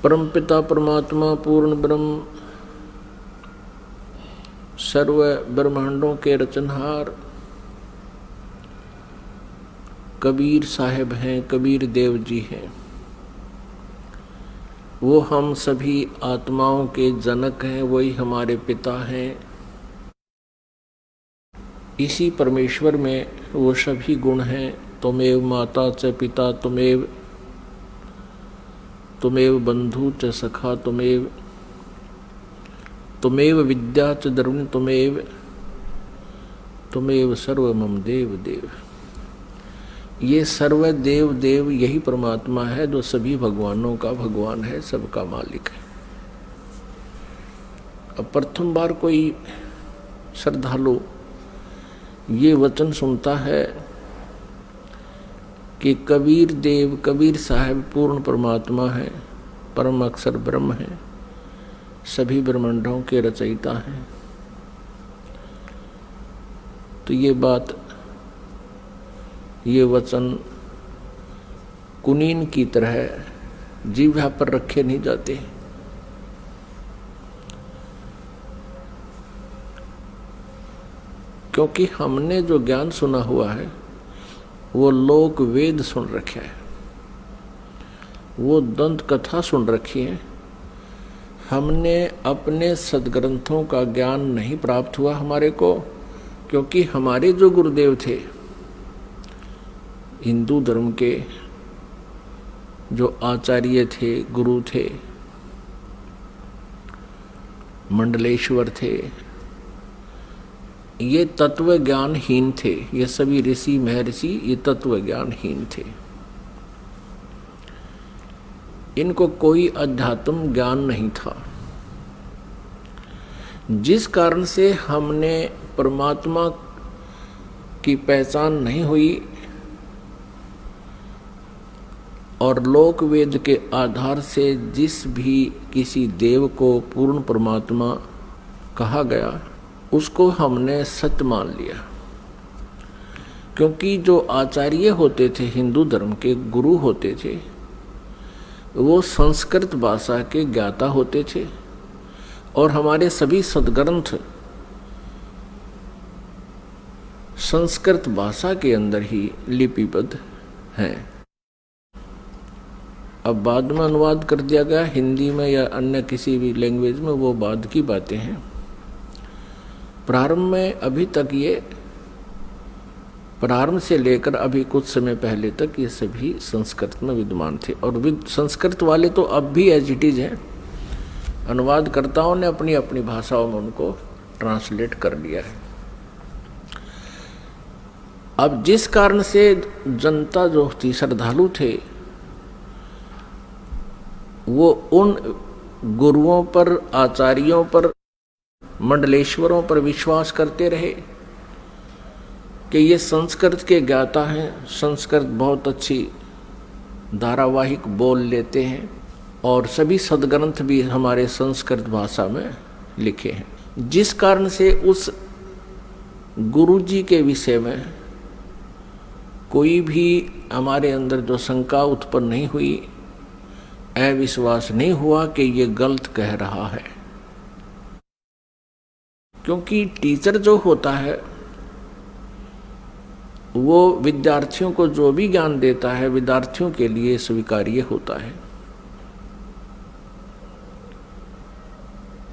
परमपिता परमात्मा पूर्ण ब्रह्म सर्व ब्रह्मांडों के रचनहार कबीर साहेब हैं, कबीर देव जी हैं। वो हम सभी आत्माओं के जनक हैं, वही हमारे पिता हैं। इसी परमेश्वर में वो सभी गुण हैं। त्वमेव माता च पिता त्वमेव बंधु च सखा त्वमेव विद्या च द्रविण त्वमेव सर्व मम देव देव। ये सर्व देव देव यही परमात्मा है जो सभी भगवानों का भगवान है, सबका मालिक है। अब प्रथम बार कोई श्रद्धालु ये वचन सुनता है कि कबीर देव, कबीर साहब पूर्ण परमात्मा है, परम अक्षर ब्रह्म है, सभी ब्रह्मांडों के रचयिता हैं, तो ये बात, ये वचन कुनीन की तरह जीवा पर रखे नहीं जाते। क्योंकि हमने जो ज्ञान सुना हुआ है वो लोक वेद सुन रखे है, वो दंत कथा सुन रखी है। हमने अपने सदग्रंथों का ज्ञान नहीं प्राप्त हुआ हमारे को, क्योंकि हमारे जो गुरुदेव थे हिंदू धर्म के, जो आचार्य थे, गुरु थे, मंडलेश्वर थे, ये तत्व ज्ञानहीन थे। ये सभी ऋषि महर्षि ये तत्व ज्ञानहीन थे। इनको कोई अध्यात्म ज्ञान नहीं था, जिस कारण से हमने परमात्मा की पहचान नहीं हुई और लोक वेद के आधार से जिस भी किसी देव को पूर्ण परमात्मा कहा गया उसको हमने सत्य मान लिया। क्योंकि जो आचार्य होते थे, हिंदू धर्म के गुरु होते थे, वो संस्कृत भाषा के ज्ञाता होते थे और हमारे सभी सदग्रंथ संस्कृत भाषा के अंदर ही लिपिबद्ध हैं। अब बाद में अनुवाद कर दिया गया हिंदी में या अन्य किसी भी लैंग्वेज में, वो बाद की बातें हैं। प्रारंभ में अभी तक ये प्रारंभ से लेकर अभी कुछ समय पहले तक ये सभी संस्कृत में विद्यमान थे और संस्कृत वाले तो अब भी एज इट इज हैं। अनुवादकर्ताओं ने अपनी अपनी भाषाओं में उनको ट्रांसलेट कर लिया है। अब जिस कारण से जनता जो थी, श्रद्धालु थे, वो उन गुरुओं पर, आचार्यों पर, मंडलेश्वरों पर विश्वास करते रहे कि ये संस्कृत के ज्ञाता हैं, संस्कृत बहुत अच्छी धारावाहिक बोल लेते हैं और सभी सदग्रंथ भी हमारे संस्कृत भाषा में लिखे हैं। जिस कारण से उस गुरु जी के विषय में कोई भी हमारे अंदर जो शंका उत्पन्न नहीं हुई, अविश्वास नहीं हुआ कि ये गलत कह रहा है। क्योंकि टीचर जो होता है वो विद्यार्थियों को जो भी ज्ञान देता है विद्यार्थियों के लिए स्वीकार्य होता है।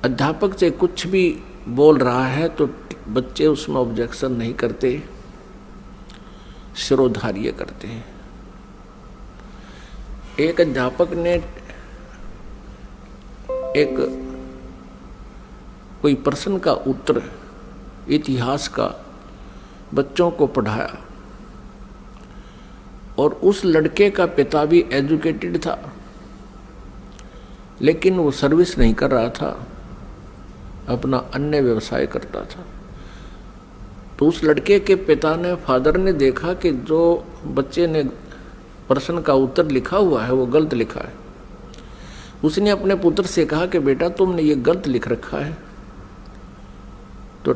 अध्यापक से कुछ भी बोल रहा है तो बच्चे उसमें ऑब्जेक्शन नहीं करते, शिरोधार्य करते हैं। एक अध्यापक ने एक कोई प्रश्न का उत्तर इतिहास का बच्चों को पढ़ाया और उस लड़के का पिता भी एजुकेटेड था, लेकिन वो सर्विस नहीं कर रहा था, अपना अन्य व्यवसाय करता था। तो उस लड़के के पिता ने, फादर ने देखा कि जो बच्चे ने प्रश्न का उत्तर लिखा हुआ है वो गलत लिखा है। उसने अपने पुत्र से कहा कि बेटा तुमने ये गलत लिख रखा है। तो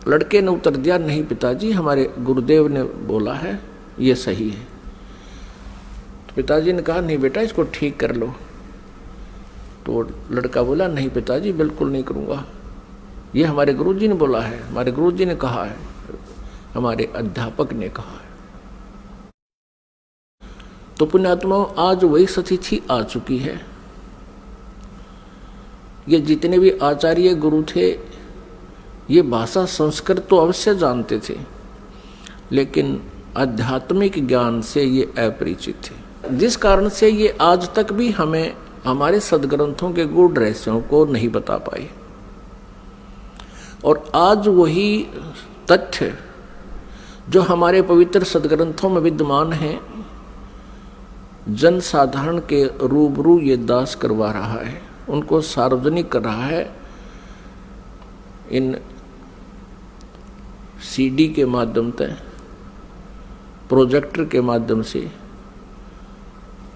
लड़के ने उत्तर दिया, नहीं पिताजी, हमारे गुरुदेव ने बोला है ये सही है। तो पिताजी ने कहा नहीं बेटा इसको ठीक कर लो। तो लड़का बोला नहीं पिताजी बिल्कुल नहीं करूँगा, ये हमारे गुरुजी ने बोला है, हमारे गुरुजी ने कहा है, हमारे अध्यापक ने कहा है। तो पुण्यात्माओं आज वही सतिथि आ चुकी है। ये जितने भी आचार्य गुरु थे ये भाषा संस्कृत तो अवश्य जानते थे, लेकिन आध्यात्मिक ज्ञान से ये अपरिचित थे, जिस कारण से ये आज तक भी हमें हमारे सदग्रंथों के गूढ़ रहस्यों को नहीं बता पाए। और आज वही तथ्य जो हमारे पवित्र सदग्रंथों में विद्यमान हैं जन साधारण के रूबरू ये दास करवा रहा है, उनको सार्वजनिक कर रहा है इन सीडी के माध्यम से, प्रोजेक्टर के माध्यम से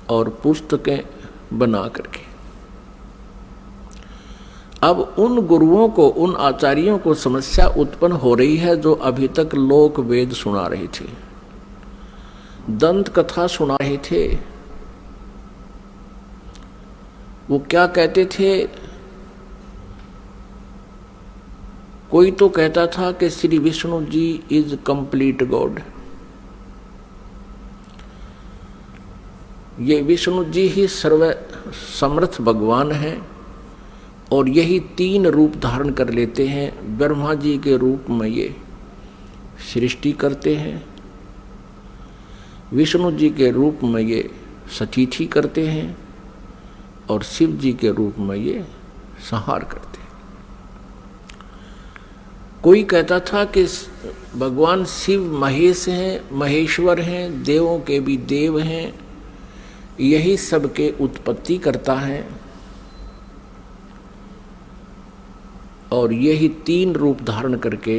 और पुस्तकें बना करके। अब उन गुरुओं को, उन आचार्यों को समस्या उत्पन्न हो रही है जो अभी तक लोक वेद सुना रहे थे, दंत कथा सुना रहे थे। वो क्या कहते थे, कोई तो कहता था कि Shri Vishnu ji is complete God, ये विष्णु जी ही सर्व समर्थ भगवान हैं और यही 3 रूप धारण कर लेते हैं। ब्रह्मा जी के रूप में ये सृष्टि करते हैं, विष्णु जी के रूप में ये सतिथि करते हैं और शिव जी के रूप में ये संहार करते हैं। कोई कहता था कि भगवान शिव महेश हैं, महेश्वर हैं, देवों के भी देव हैं, यही सबके उत्पत्ति करता है और यही 3 रूप धारण करके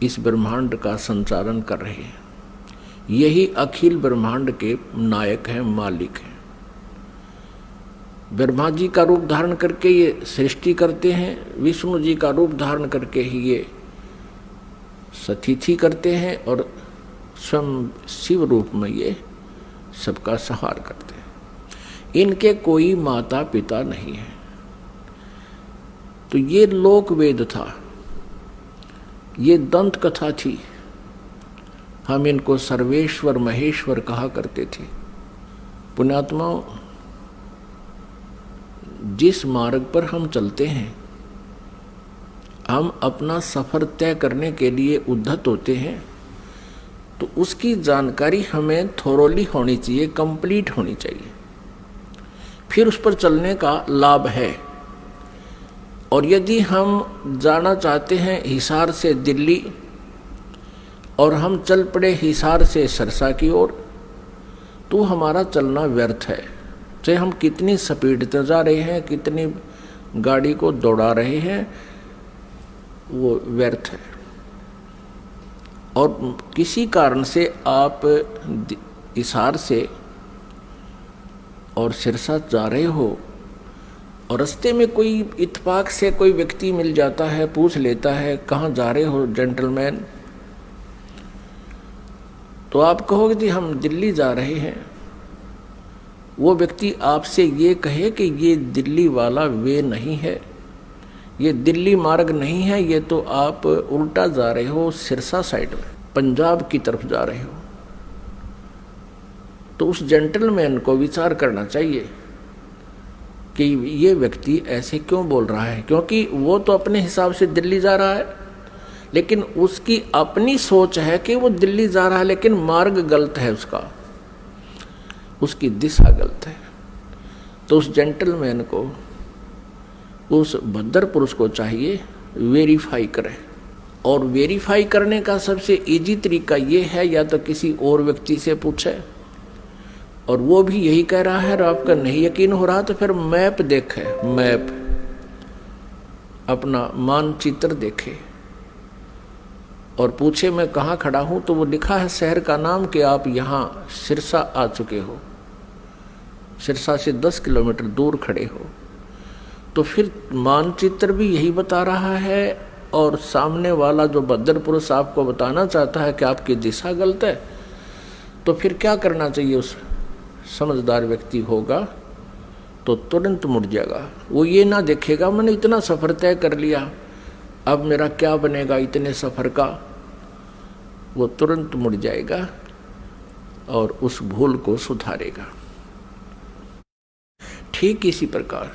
इस ब्रह्मांड का संचालन कर रहे हैं। यही अखिल ब्रह्मांड के नायक हैं, मालिक हैं। ब्रह्मा जी का रूप धारण करके ये सृष्टि करते हैं, विष्णु जी का रूप धारण करके ही ये सतिथि करते हैं और स्वयं शिव रूप में ये सबका संहार करते हैं। इनके कोई माता पिता नहीं है। तो ये लोक वेद था, ये दंत कथा थी। हम इनको सर्वेश्वर महेश्वर कहा करते थे। पुण्यात्माओं, जिस मार्ग पर हम चलते हैं, हम अपना सफर तय करने के लिए उद्धत होते हैं, तो उसकी जानकारी हमें थोरोली होनी चाहिए, कंप्लीट होनी चाहिए, फिर उस पर चलने का लाभ है। और यदि हम जाना चाहते हैं हिसार से दिल्ली और हम चल पड़े हिसार से सरसा की ओर, तो हमारा चलना व्यर्थ है। चाहे हम कितनी स्पीड से जा रहे हैं, कितनी गाड़ी को दौड़ा रहे हैं, वो व्यर्थ है। और किसी कारण से आप हिसार से और सिरसा जा रहे हो और रास्ते में कोई इत्तेफाक से कोई व्यक्ति मिल जाता है, पूछ लेता है कहाँ जा रहे हो जेंटलमैन, तो आप कहोगे कि हम दिल्ली जा रहे हैं। वो व्यक्ति आपसे ये कहे कि ये दिल्ली वाला वे नहीं है, ये दिल्ली मार्ग नहीं है, ये तो आप उल्टा जा रहे हो, सिरसा साइड में पंजाब की तरफ जा रहे हो। तो उस जेंटलमैन को विचार करना चाहिए कि ये व्यक्ति ऐसे क्यों बोल रहा है, क्योंकि वो तो अपने हिसाब से दिल्ली जा रहा है, लेकिन उसकी अपनी सोच है कि वो दिल्ली जा रहा है, लेकिन मार्ग गलत है, उसकी दिशा गलत है। तो उस जेंटलमैन को, उस भद्र पुरुष को चाहिए वेरीफाई करें। और वेरीफाई करने का सबसे इजी तरीका ये है, या तो किसी और व्यक्ति से पूछे और वो भी यही कह रहा है और आपका नहीं यकीन हो रहा, तो फिर मैप देखे, मैप अपना मानचित्र देखे और पूछे मैं कहाँ खड़ा हूँ, तो वो लिखा है शहर का नाम कि आप यहाँ सिरसा आ चुके हो, सिरसा से 10 किलोमीटर दूर खड़े हो। तो फिर मानचित्र भी यही बता रहा है और सामने वाला जो भद्र पुरुष आपको बताना चाहता है कि आपकी दिशा गलत है, तो फिर क्या करना चाहिए? उस समझदार व्यक्ति होगा तो तुरंत मुड़ जाएगा। वो ये ना देखेगा मैंने इतना सफ़र तय कर लिया, अब मेरा क्या बनेगा इतने सफ़र का। वो तुरंत मुड़ जाएगा और उस भूल को सुधारेगा। ठीक इसी प्रकार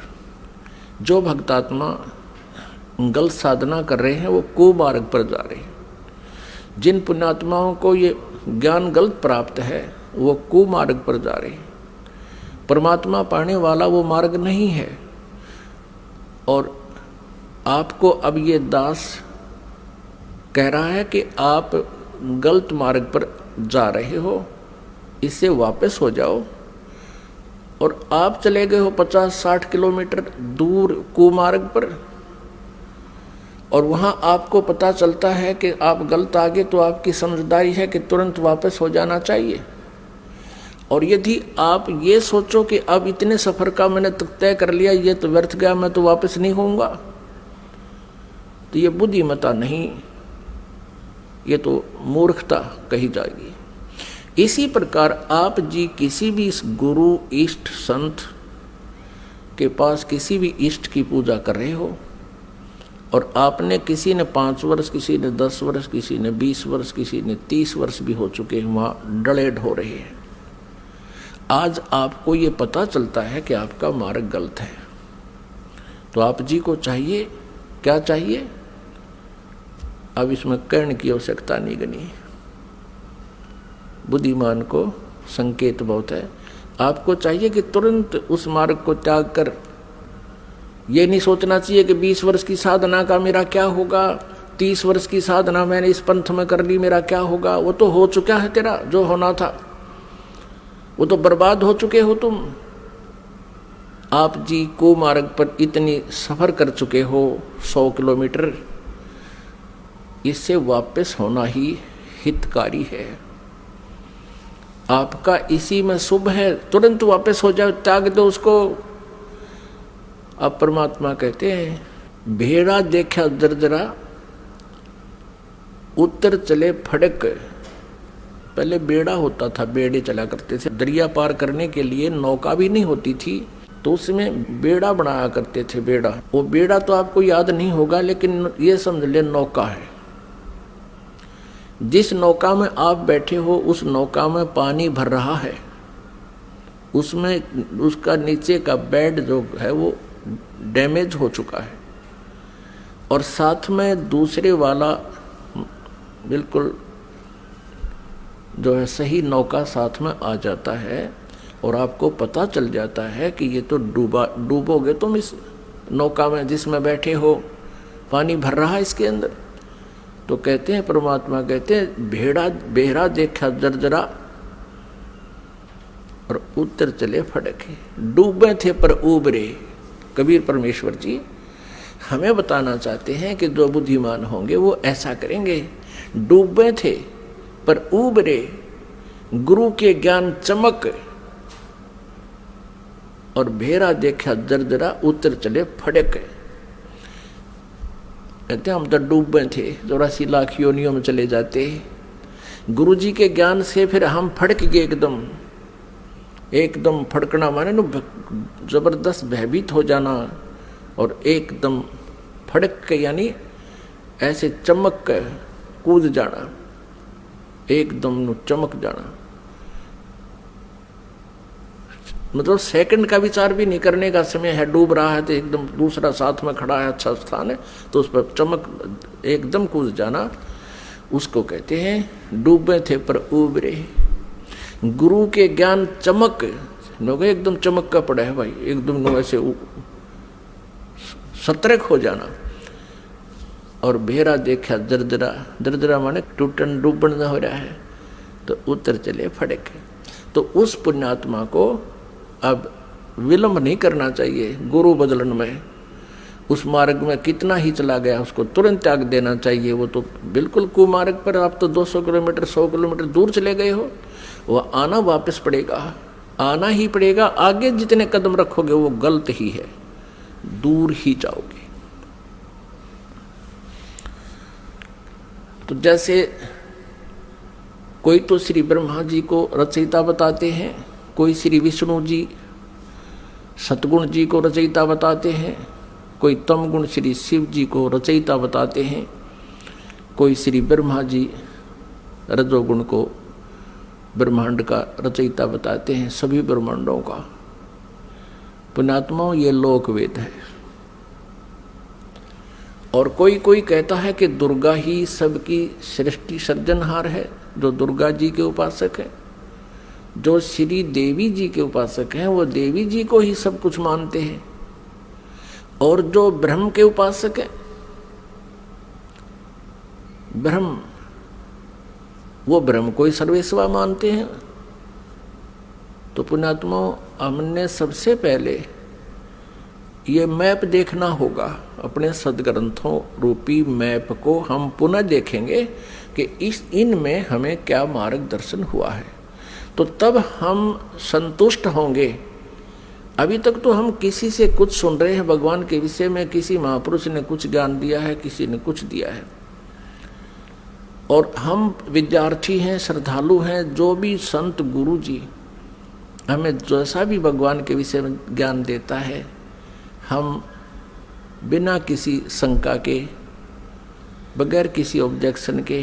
जो भक्तात्मा गलत साधना कर रहे हैं वो कुमार्ग पर जा रहे हैं। जिन पुण्यात्माओं को ये ज्ञान गलत प्राप्त है वो कुमार्ग पर जा रहे हैं। परमात्मा पाने वाला वो मार्ग नहीं है। और आपको अब ये दास कह रहा है कि आप गलत मार्ग पर जा रहे हो, इससे वापस हो जाओ। और आप चले गए हो 50-60 किलोमीटर दूर कुमार्ग पर, और वहाँ आपको पता चलता है कि आप गलत आ गए, तो आपकी समझदारी है कि तुरंत वापस हो जाना चाहिए। और यदि आप ये सोचो कि अब इतने सफ़र का मैंने तय कर लिया, ये तो व्यर्थ गया, मैं तो वापस नहीं होऊंगा, तो ये बुद्धिमत्ता नहीं, ये तो मूर्खता कही जाएगी। इसी प्रकार आप जी किसी भी इस गुरु इष्ट संत के पास किसी भी इष्ट की पूजा कर रहे हो, और आपने किसी ने 5 वर्ष, किसी ने 10 वर्ष, किसी ने 20 वर्ष, किसी ने 30 वर्ष भी हो चुके हैं, वहाँ डले ढो रहे हैं। आज आपको ये पता चलता है कि आपका मार्ग गलत है, तो आप जी को चाहिए, क्या चाहिए? अब इसमें कहने की आवश्यकता नहीं गनी, बुद्धिमान को संकेत बहुत है। आपको चाहिए कि तुरंत उस मार्ग को त्याग कर, ये नहीं सोचना चाहिए कि 20 वर्ष की साधना का मेरा क्या होगा, 30 वर्ष की साधना मैंने इस पंथ में कर ली, मेरा क्या होगा। वो तो हो चुका है, तेरा जो होना था वो तो बर्बाद हो चुके हो तुम। आप जी को मार्ग पर इतनी सफ़र कर चुके हो 100 किलोमीटर, इससे वापस होना ही हितकारी है। आपका इसी में शुभ है, तुरंत वापस हो जाओ, त्याग दो उसको। अब परमात्मा कहते हैं भेड़ा देखा दरदरा उत्तर चले फड़क। पहले बेड़ा होता था, बेड़े चला करते थे, दरिया पार करने के लिए नौका भी नहीं होती थी, तो उसमें बेड़ा बनाया करते थे। बेड़ा, वो बेड़ा तो आपको याद नहीं होगा, लेकिन ये समझ ले नौका है। जिस नौका में आप बैठे हो उस नौका में पानी भर रहा है, उसमें उसका नीचे का बेड जो है वो डैमेज हो चुका है, और साथ में दूसरे वाला बिल्कुल जो है सही नौका साथ में आ जाता है, और आपको पता चल जाता है कि ये तो डूबोगे तुम इस नौका में जिसमें बैठे हो, पानी भर रहा है इसके अंदर। तो कहते हैं परमात्मा कहते हैं बेड़ा देखा जर्जरा और उत्तर चले फड़के। डूबे थे पर उबरे। कबीर परमेश्वर जी हमें बताना चाहते हैं कि जो बुद्धिमान होंगे वो ऐसा करेंगे। डूबे थे पर उबरे, गुरु के ज्ञान चमक, और भेड़ा देखा जर्जरा उत्तर चले फड़क। कहते हम तो डूबे थे, 84 लाख योनियों में चले जाते। गुरु जी के ज्ञान से फिर हम फड़क गए एकदम फड़कना माने न जबरदस्त भयभीत हो जाना, और एकदम फड़क के यानी ऐसे चमक के कूद जाना, एकदम न चमक जाना। मतलब सेकंड का विचार भी नहीं करने का समय है। डूब रहा है तो एकदम दूसरा साथ में खड़ा है, अच्छा स्थान है, तो उस पर चमक एकदम कूद जाना, उसको कहते हैं डूबे थे पर उबरे। गुरु के ज्ञान चमक, लोग एकदम चमक का पड़ा है भाई, एकदम ऐसे सतर्क हो जाना। और भेड़ा देखा दरदरा माने टूटन डूबन हो रहा है, तो उत्तर चले फड़क। तो उस पुण्यात्मा को अब विलंब नहीं करना चाहिए गुरु बदलन में। उस मार्ग में कितना ही चला गया उसको तुरंत त्याग देना चाहिए। वो तो बिल्कुल कुमार्ग पर, आप तो 200 किलोमीटर 100 किलोमीटर दूर चले गए हो, वह आना वापस पड़ेगा, आना ही पड़ेगा। आगे जितने कदम रखोगे वो गलत ही है, दूर ही जाओगे। तो जैसे कोई तो श्री ब्रह्मा जी को रचयिता बताते हैं, कोई श्री विष्णु जी सतगुण जी को रचयिता बताते हैं, कोई तम गुण श्री शिव जी को रचयिता बताते हैं, कोई श्री ब्रह्मा जी रजोगुण को ब्रह्मांड का रचयिता बताते हैं, सभी ब्रह्मांडों का। पुण्यात्माओं, ये लोकवेद है। और कोई कोई कहता है कि दुर्गा ही सबकी सृष्टि सर्जनहार है, जो दुर्गा जी के उपासक है। जो श्री देवी जी के उपासक हैं वो देवी जी को ही सब कुछ मानते हैं। और जो ब्रह्म के उपासक है, ब्रह्म, वो ब्रह्म को ही सर्वेस्वा मानते हैं। तो पुण्यात्माओं, हमने सबसे पहले ये मैप देखना होगा। अपने सदग्रंथों रूपी मैप को हम पुनः देखेंगे कि इनमें हमें क्या मार्गदर्शन हुआ है, तो तब हम संतुष्ट होंगे। अभी तक तो हम किसी से कुछ सुन रहे हैं भगवान के विषय में, किसी महापुरुष ने कुछ ज्ञान दिया है, किसी ने कुछ दिया है, और हम विद्यार्थी हैं, श्रद्धालु हैं। जो भी संत गुरु जी हमें जैसा भी भगवान के विषय में ज्ञान देता है, हम बिना किसी शंका के, बगैर किसी ऑब्जेक्शन के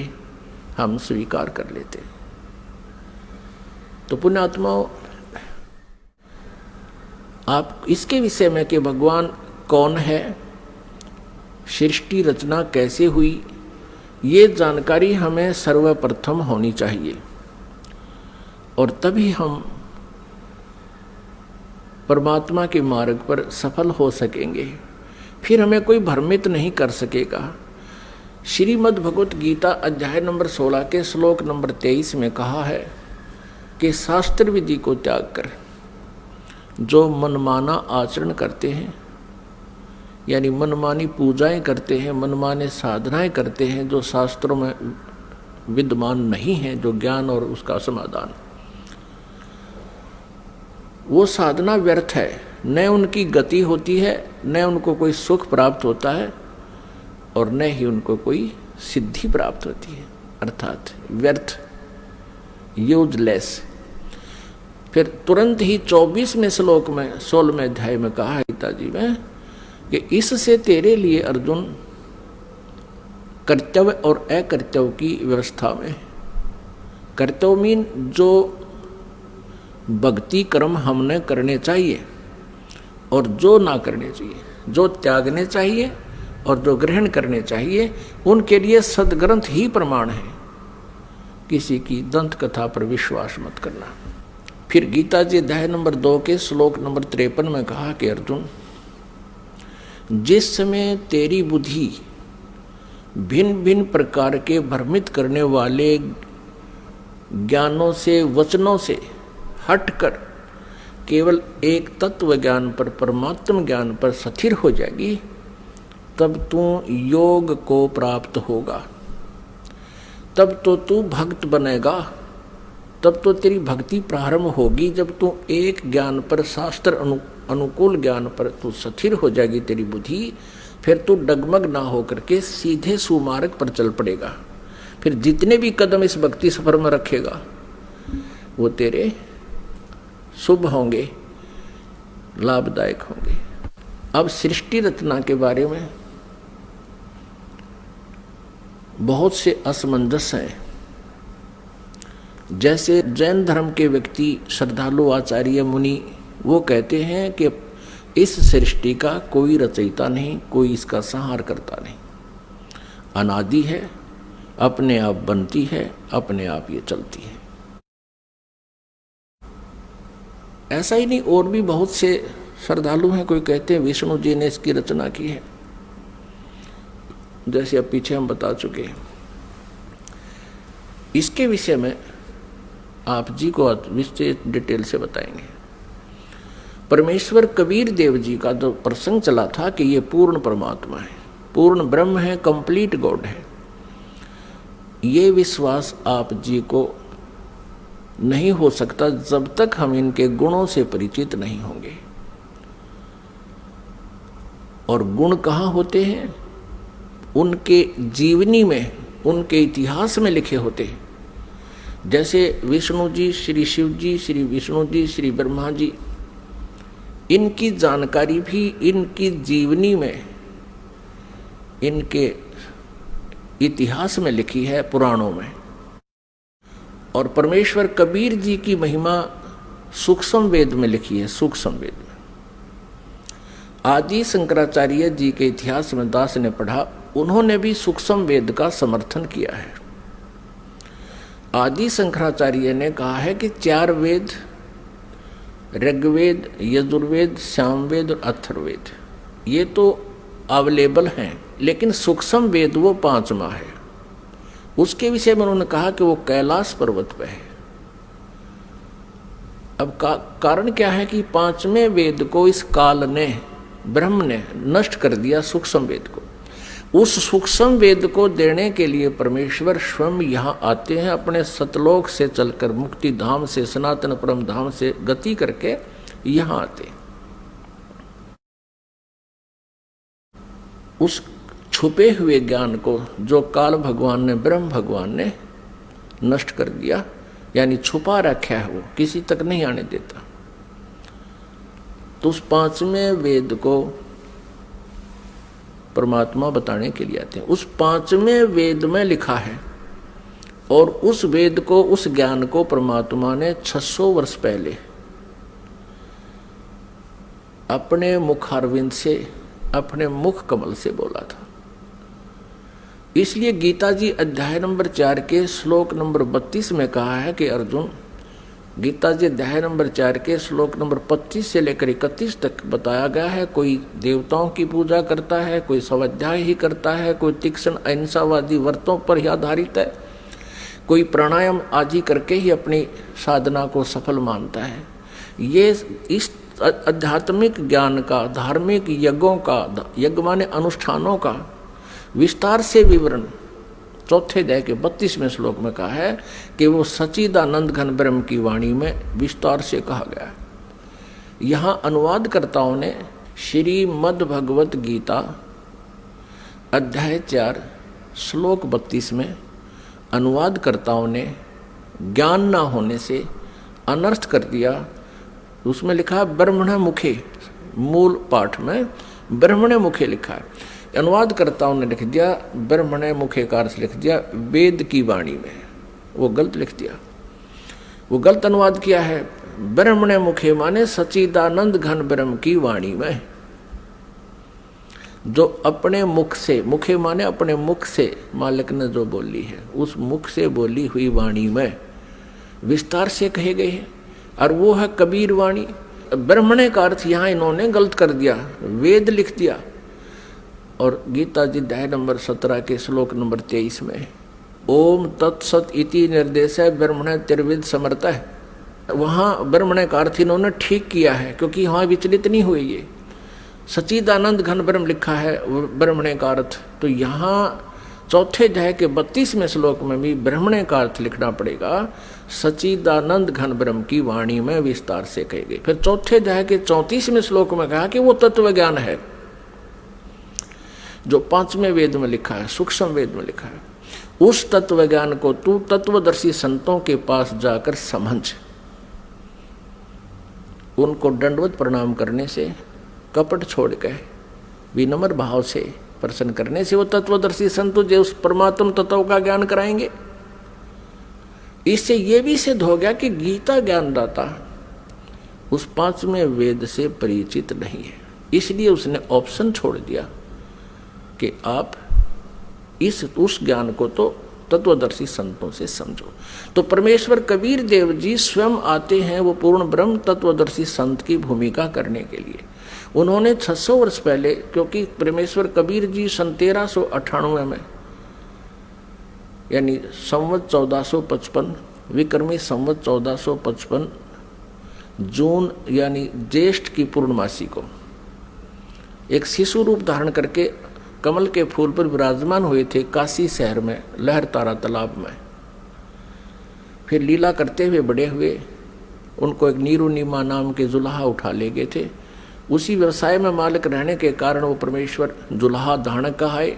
हम स्वीकार कर लेते हैं। तो पुण्यात्माओं, आप इसके विषय में कि भगवान कौन है, सृष्टि रचना कैसे हुई, ये जानकारी हमें सर्वप्रथम होनी चाहिए, और तभी हम परमात्मा के मार्ग पर सफल हो सकेंगे। फिर हमें कोई भ्रमित नहीं कर सकेगा। श्रीमद् भगवत गीता अध्याय नंबर 16 के श्लोक नंबर 23 में कहा है कि शास्त्र विधि को त्याग कर जो मनमाना आचरण करते हैं, यानी मनमानी पूजाएं करते हैं, मनमाने साधनाएं करते हैं, जो शास्त्रों में विद्यमान नहीं है, जो ज्ञान और उसका समाधान, वो साधना व्यर्थ है। न उनकी गति होती है, न उनको कोई सुख प्राप्त होता है, और न ही उनको कोई सिद्धि प्राप्त होती है, अर्थात व्यर्थ, यूजलेस। फिर तुरंत ही 24वें श्लोक में 16वें अध्याय में कहा है गीता जी में कि इससे तेरे लिए अर्जुन कर्तव्य और अकर्तव्य की व्यवस्था में, कर्तव्य मीन जो भक्ति कर्म हमने करने चाहिए और जो ना करने चाहिए, जो त्यागने चाहिए और जो ग्रहण करने चाहिए, उनके लिए सदग्रंथ ही प्रमाण है। किसी की दंत कथा पर विश्वास मत करना। फिर गीता जी अध्याय नंबर 2 के श्लोक नंबर 53 में कहा कि अर्जुन, जिस समय तेरी बुद्धि भिन्न भिन्न प्रकार के भ्रमित करने वाले ज्ञानों से, वचनों से हटकर केवल एक तत्व ज्ञान पर, परमात्म ज्ञान पर स्थिर हो जाएगी, तब तू योग को प्राप्त होगा, तब तो तू भक्त बनेगा, तब तो तेरी भक्ति प्रारंभ होगी। जब तू एक ज्ञान पर, शास्त्र अनुकूल ज्ञान पर तू स्थिर हो जाएगी तेरी बुद्धि, फिर तू डगमग ना होकर के सीधे सुमार्ग पर चल पड़ेगा। फिर जितने भी कदम इस भक्ति सफर में रखेगा वो तेरे शुभ होंगे, लाभदायक होंगे। अब सृष्टि रचना के बारे में बहुत से असमंजस हैं। जैसे जैन धर्म के व्यक्ति, श्रद्धालु, आचार्य, मुनि, वो कहते हैं कि इस सृष्टि का कोई रचयिता नहीं, कोई इसका संहार करता नहीं, अनादि है, अपने आप बनती है, अपने आप ये चलती है। ऐसा ही नहीं, और भी बहुत से श्रद्धालु हैं। कोई कहते हैं विष्णु जी ने इसकी रचना की है, जैसे अब पीछे हम बता चुके हैं। इसके विषय में आप जी को विशेष डिटेल से बताएंगे। परमेश्वर कबीर देव जी का जो प्रसंग चला था कि ये पूर्ण परमात्मा है, पूर्ण ब्रह्म है, कंप्लीट गॉड है, ये विश्वास आप जी को नहीं हो सकता जब तक हम इनके गुणों से परिचित नहीं होंगे। और गुण कहाँ होते हैं? उनके जीवनी में, उनके इतिहास में लिखे होते हैं। जैसे विष्णु जी, श्री शिव जी, श्री विष्णु जी, श्री ब्रह्मा जी, इनकी जानकारी भी इनकी जीवनी में, इनके इतिहास में लिखी है, पुराणों में। और परमेश्वर कबीर जी की महिमा सूक्ष्म वेद में लिखी है, सूक्ष्म वेद में। आदि शंकराचार्य जी के इतिहास में दास ने पढ़ा, उन्होंने भी सूक्ष्म वेद का समर्थन किया है। आदि शंकराचार्य ने कहा है कि 4 वेद, ऋग्वेद, यजुर्वेद, सामवेद और अथर्ववेद, ये तो अवेलेबल हैं, लेकिन सूक्ष्म वेद वो 5वां है। उसके विषय में उन्होंने कहा कि वो कैलाश पर्वत पे है। अब कारण क्या है कि 5वें वेद को इस काल ने, ब्रह्म ने नष्ट कर दिया, सूक्ष्म वेद को। उस सूक्ष्म वेद को देने के लिए परमेश्वर स्वयं यहाँ आते हैं, अपने सतलोक से चलकर, मुक्ति धाम से, सनातन परम धाम से गति करके यहाँ आते। उस छुपे हुए ज्ञान को जो काल भगवान ने, ब्रह्म भगवान ने नष्ट कर दिया, यानी छुपा रखा है, वो किसी तक नहीं आने देता। तो उस 5वें वेद को परमात्मा बताने के लिए आते हैं। उस 5वें वेद में लिखा है, और उस वेद को, उस ज्ञान को परमात्मा ने 600 वर्ष पहले अपने मुखारविंद से, अपने मुख कमल से बोला था। इसलिए गीता जी अध्याय नंबर 4 के श्लोक नंबर 32 में कहा है कि अर्जुन, गीता जी अध्याय नंबर 4 के श्लोक नंबर 25 से लेकर 31 तक बताया गया है, कोई देवताओं की पूजा करता है, कोई स्वाध्याय ही करता है, कोई तीक्ष्ण अहिंसावादी व्रतों पर ही आधारित है, कोई प्राणायाम आदि करके ही अपनी साधना को सफल मानता है। ये इस आध्यात्मिक ज्ञान का, धार्मिक यज्ञों का, यज्ञ माने अनुष्ठानों का विस्तार से विवरण 4थे अध्याय के 32वें श्लोक में कहा है कि वो सच्चिदानंद घन ब्रह्म की वाणी में विस्तार से कहा गया है। यहाँ अनुवादकर्ताओं ने श्रीमद् भगवत गीता अध्याय 4 श्लोक 32 में अनुवादकर्ताओं ने ज्ञान न होने से अनर्थ कर दिया। उसमें लिखा ब्रह्मण मुखे, मूल पाठ में ब्रह्मण मुखे लिखा है, अनुवादकर्ताओं ने लिख दिया ब्रह्मण मुखे का अर्थ लिख दिया वेद की वाणी में। वो गलत लिख दिया, वो गलत अनुवाद किया है। ब्रह्मण मुखे माने सच्चिदानंद घन ब्रह्म की वाणी में, जो अपने मुख से, मुखे माने अपने मुख से मालिक ने जो बोली है, उस मुख से बोली हुई वाणी में विस्तार से कहे गए हैं, और वो है कबीर वाणी। ब्रह्मणे का अर्थ यहाँ इन्होंने गलत कर दिया, वेद लिख दिया। और गीता जी अध्याय नंबर 17 के श्लोक नंबर 23 में ओम तत्सत इति निर्देश है ब्रह्मण त्रिविद समर्थ है, वहाँ ब्रह्मण का अर्थ इन्होंने ठीक किया है, क्योंकि वहाँ विचलित नहीं हुए। ये सच्चिदानंद घन ब्रह्म लिखा है ब्रह्मण का अर्थ, तो यहाँ 4थे अध्याय के 32वें श्लोक में भी ब्रह्मण का अर्थ लिखना पड़ेगा, सच्चिदानंद घन ब्रह्म की वाणी में विस्तार से कही गई। फिर 4थे अध्याय के 34वें श्लोक में कहा कि वो तत्व ज्ञान है जो 5वें वेद में लिखा है, सूक्ष्म वेद में लिखा है। उस तत्व ज्ञान को तू तत्वदर्शी संतों के पास जाकर समझ। उनको दंडवत प्रणाम करने से, कपट छोड़ के विनम्र भाव से प्रसन्न करने से वो तत्वदर्शी संत तुझे उस परमात्म तत्व का ज्ञान कराएंगे। इससे ये भी सिद्ध हो गया कि गीता ज्ञानदाता उस 5वें वेद से परिचित नहीं है, इसलिए उसने ऑप्शन छोड़ दिया कि आप उस ज्ञान को तो तत्वदर्शी संतों से समझो। तो परमेश्वर कबीर देव जी स्वयं आते हैं वो पूर्ण ब्रह्म तत्वदर्शी संत की भूमिका करने के लिए। उन्होंने 600 वर्ष पहले, क्योंकि परमेश्वर कबीर जी सन 1398 में, यानी संवत 1455 विक्रमी संवत 1455 जून यानी ज्येष्ठ की पूर्णमासी को एक शिशु रूप धारण करके कमल के फूल पर विराजमान हुए थे काशी शहर में, लहर तारा तालाब में। फिर लीला करते हुए बड़े हुए, उनको एक नीरू नीमा नाम के जुल्हा उठा ले गए थे। उसी व्यवसाय में मालिक रहने के कारण वो परमेश्वर जुल्हा धारण कहाए।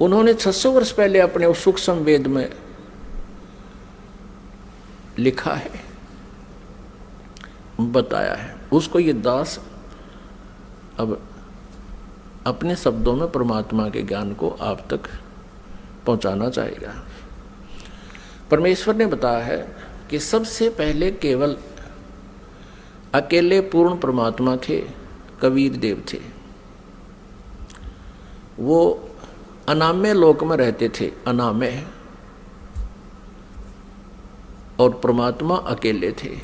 उन्होंने 600 वर्ष पहले अपने उस सूक्ष्म वेद में लिखा है, बताया है, उसको ये दास अब अपने शब्दों में परमात्मा के ज्ञान को आप तक पहुंचाना चाहेगा। परमेश्वर ने बताया है कि सबसे पहले केवल अकेले पूर्ण परमात्मा थे, कबीर देव थे। वो अनामय लोक में रहते थे, अनामय, और परमात्मा अकेले थे।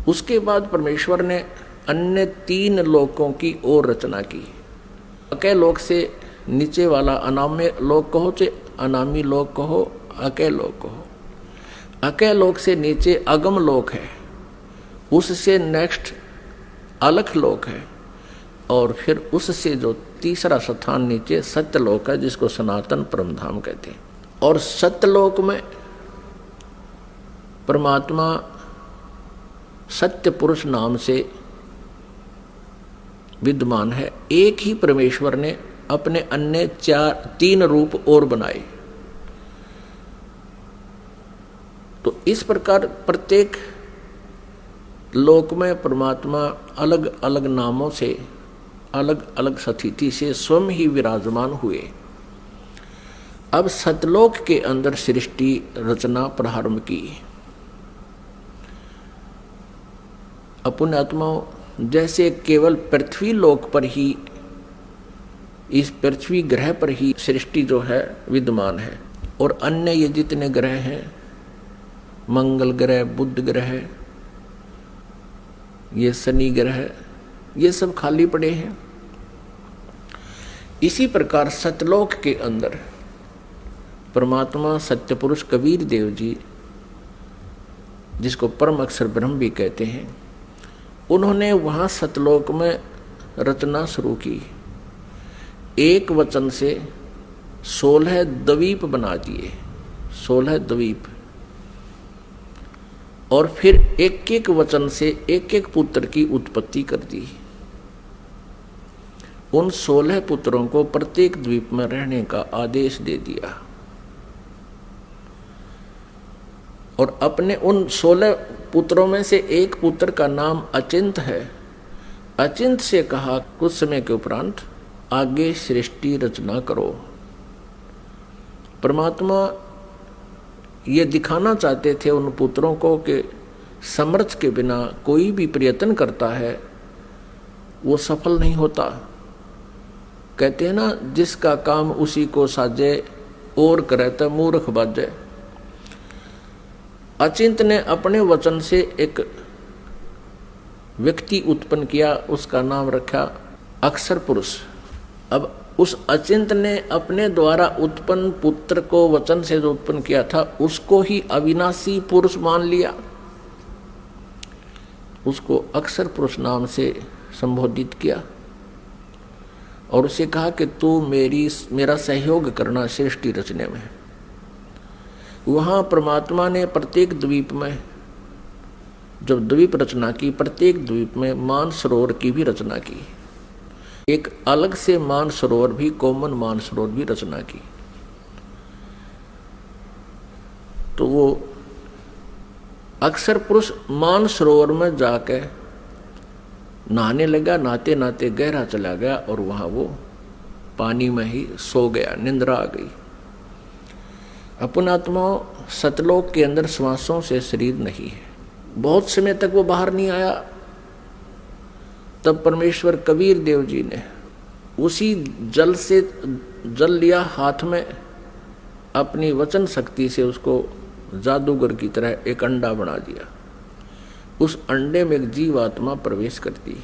उसके बाद परमेश्वर ने अन्य 3 लोकों की और रचना की। अकय लोक से नीचे वाला अनामय लोक कहो चाहे अनामी लोक कहो, अकय लोक कहो। अकय लोक से नीचे अगम लोक है, उससे नेक्स्ट अलख लोक है, और फिर उससे जो तीसरा स्थान नीचे सत्यलोक है, जिसको सनातन परमधाम कहते हैं। और सत्यलोक में परमात्मा सत्य पुरुष नाम से विद्यमान है। एक ही परमेश्वर ने अपने अन्य 3 रूप और बनाए। तो इस प्रकार प्रत्येक लोक में परमात्मा अलग अलग नामों से, अलग अलग स्थिति से स्वयं ही विराजमान हुए। अब सतलोक के अंदर सृष्टि रचना प्रारंभ की। पुण्यात्माओं, जैसे केवल पृथ्वी लोक पर ही, इस पृथ्वी ग्रह पर ही सृष्टि जो है विद्यमान है, और अन्य ये जितने ग्रह हैं, मंगल ग्रह, बुध ग्रह, ये शनि ग्रह, ये सब खाली पड़े हैं। इसी प्रकार सतलोक के अंदर परमात्मा सत्य पुरुष कबीर देव जी, जिसको परम अक्षर ब्रह्म भी कहते हैं, उन्होंने वहां सतलोक में रचना शुरू की। एक वचन से 16 द्वीप बना दिए, 16 द्वीप, और फिर एक एक वचन से एक एक पुत्र की उत्पत्ति कर दी। उन 16 पुत्रों को प्रत्येक द्वीप में रहने का आदेश दे दिया, और अपने उन 16 पुत्रों में से एक पुत्र का नाम अचिंत है। अचिंत से कहा कुछ समय के उपरांत आगे सृष्टि रचना करो। परमात्मा ये दिखाना चाहते थे उन पुत्रों को कि समर्थ के बिना कोई भी प्रयत्न करता है वो सफल नहीं होता। कहते हैं ना, जिसका काम उसी को साजे और करे तो मूर्ख बाजे। अचिंत ने अपने वचन से एक व्यक्ति उत्पन्न किया, उसका नाम रखा अक्षर पुरुष। अब उस अचिंत ने अपने द्वारा उत्पन्न पुत्र को वचन से जो उत्पन्न किया था उसको ही अविनाशी पुरुष मान लिया, उसको अक्षर पुरुष नाम से संबोधित किया, और उसे कहा कि तू मेरा सहयोग करना सृष्टि रचने में। वहाँ परमात्मा ने प्रत्येक द्वीप में जब द्वीप रचना की, प्रत्येक द्वीप में मानसरोवर की भी रचना की। एक अलग से मानसरोवर भी, कॉमन मानसरोवर भी रचना की। तो वो अक्षर पुरुष मानसरोवर में जाके नहाने लगा, नहाते नहाते गहरा चला गया, और वहां वो पानी में ही सो गया, निंद्रा आ गई। पुण्यात्माओं, सतलोक के अंदर श्वासों से शरीर नहीं है। बहुत समय तक वो बाहर नहीं आया। तब परमेश्वर कबीर देव जी ने उसी जल से जल लिया हाथ में, अपनी वचन शक्ति से उसको जादूगर की तरह एक अंडा बना दिया। उस अंडे में एक जीवात्मा प्रवेश करती,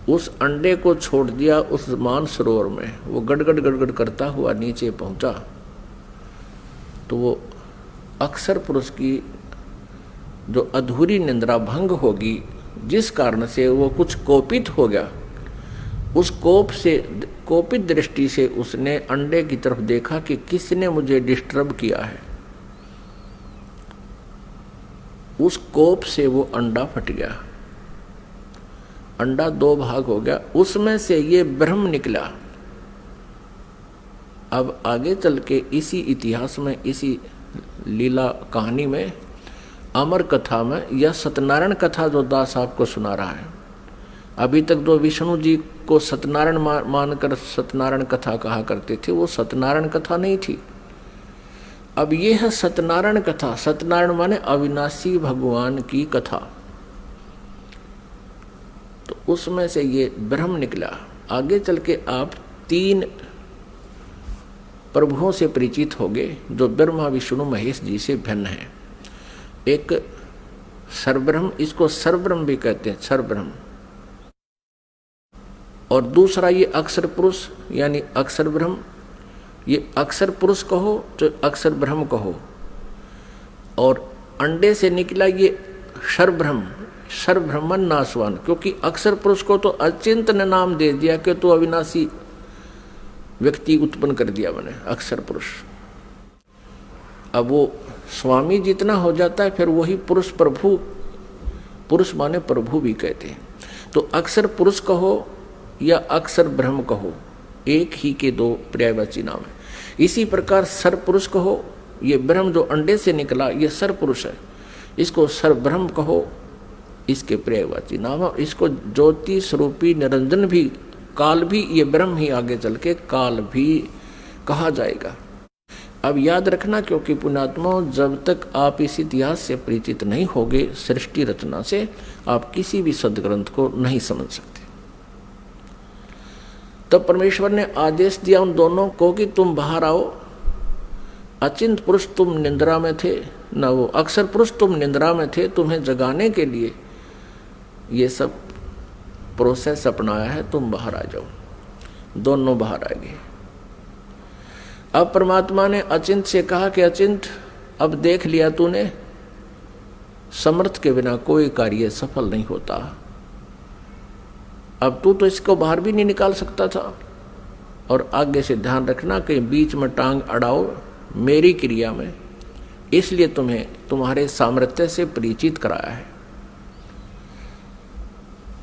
उस अंडे को छोड़ दिया उस मानसरोवर में। वो गड़गड़ गड़गड़ करता हुआ नीचे पहुंचा, तो वो अक्षर पुरुष की जो अधूरी निंद्रा भंग होगी, जिस कारण से वो कुछ कोपित हो गया, उस कोपित दृष्टि से उसने अंडे की तरफ देखा कि किसने मुझे डिस्टर्ब किया है। उस कोप से वो अंडा फट गया, अंडा 2 भाग हो गया, उसमें से ये ब्रह्म निकला। अब आगे चल के इसी इतिहास में, इसी लीला कहानी में अमर कथा में यह सत्यनारायण कथा जो दास आपको सुना रहा है, अभी तक जो विष्णु जी को सत्यनारायण मानकर सत्यनारायण कथा कहा करते थे, वो सत्यनारायण कथा नहीं थी। अब ये है सत्यनारायण कथा। सत्यनारायण माने अविनाशी भगवान की कथा। तो उसमें से ये ब्रह्म निकला। आगे चल के आप 3 प्रभुओं से परिचित होंगे जो ब्रह्मा विष्णु महेश जी से भिन्न है। एक सर्वब्रह्म, इसको सर्वब्रह्म भी कहते हैं, सर्वब्रह्म। और दूसरा ये अक्षर पुरुष यानी अक्षर ब्रह्म। ये अक्षर पुरुष कहो तो अक्षर ब्रह्म कहो। और अंडे से निकला ये सर्वब्रह्म, सर्वब्रह्मन नाशवान, क्योंकि अक्षर पुरुष को तो अचिंत ने नाम दे दिया कि तो अविनाशी व्यक्ति उत्पन्न कर दिया मैंने, अक्षर पुरुष। अब वो स्वामी जितना हो जाता है फिर वही पुरुष प्रभु, पुरुष माने प्रभु भी कहते हैं। तो अक्षर पुरुष कहो या अक्षर ब्रह्म कहो, एक ही के 2 पर्यायवाची नाम है। इसी प्रकार सर्वपुरुष कहो, ये ब्रह्म जो अंडे से निकला ये सर्वपुरुष है, इसको सर्वब्रह्म कहो, इसके पर्यायवाची नाम है। इसको ज्योति स्वरूपी निरंजन भी, काल भी, ये ब्रह्म ही आगे चल के काल भी कहा जाएगा। अब याद रखना, क्योंकि पुण्यात्मा जब तक आप इस इतिहास से परिचित नहीं होगे, सृष्टि रचना से, आप किसी भी सदग्रंथ को नहीं समझ सकते। तब परमेश्वर ने आदेश दिया उन दोनों को कि तुम बाहर आओ। अचिंत पुरुष तुम निंद्रा में थे, न वो अक्षर पुरुष तुम निंद्रा में थे, तुम्हें जगाने के लिए ये सब प्रोसेस अपनाया है, तुम बाहर आ जाओ। दोनों बाहर आ गए। अब परमात्मा ने अचिंत से कहा कि अचिंत, अब देख लिया तूने, समर्थ के बिना कोई कार्य सफल नहीं होता। अब तू तो इसको बाहर भी नहीं निकाल सकता था। और आगे से ध्यान रखना कि बीच में टांग अड़ाओ मेरी क्रिया में, इसलिए तुम्हें तुम्हारे सामर्थ्य से परिचित कराया है।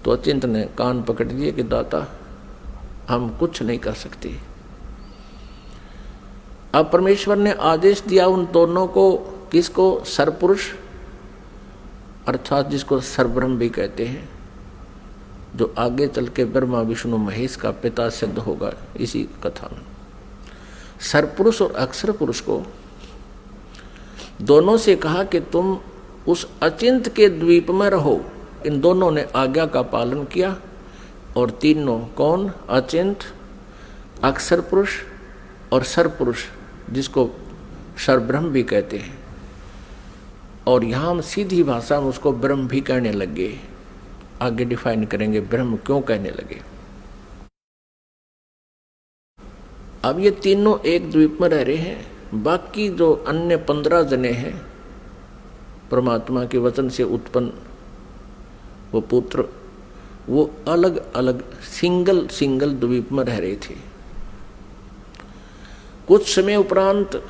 तो अचिंत ने कान पकड़ दिए कि दाता हम कुछ नहीं कर सकते। अब परमेश्वर ने आदेश दिया उन दोनों को, किसको? सर्वपुरुष अर्थात जिसको सर्वब्रह्म भी कहते हैं, जो आगे चल के ब्रह्मा विष्णु महेश का पिता सिद्ध होगा इसी कथा में। सर्वपुरुष और अक्षर पुरुष को दोनों से कहा कि तुम उस अचिंत के द्वीप में रहो। इन दोनों ने आज्ञा का पालन किया। और तीनों कौन? अचिंत, अक्षर पुरुष और सर्वपुरुष, जिसको सर्वब्रह्म भी कहते हैं। और यहाँ हम सीधी भाषा में उसको ब्रह्म भी कहने लग गए। आगे डिफाइन करेंगे ब्रह्म क्यों कहने लगे। अब ये तीनों एक द्वीप में रह रहे हैं। बाकी जो अन्य 15 जने हैं परमात्मा के वचन से उत्पन्न वो पुत्र, वो अलग अलग सिंगल द्वीप में रह रहे थे। कुछ समय उपरांत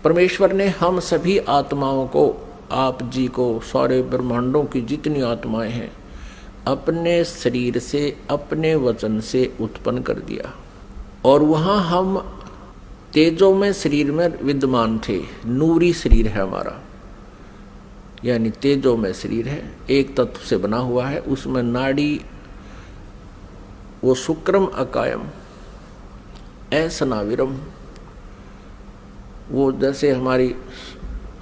परमेश्वर ने हम सभी आत्माओं को, आप जी को, सारे ब्रह्मांडों की जितनी आत्माएं हैं, अपने शरीर से, अपने वचन से उत्पन्न कर दिया। और वहाँ हम तेजो में शरीर में विद्यमान थे। नूरी शरीर है हमारा, यानी तेजो में शरीर है, एक तत्व से बना हुआ है। उसमें नाड़ी, वो शुक्रम अकायम ऐसनाविरम, वो जैसे हमारी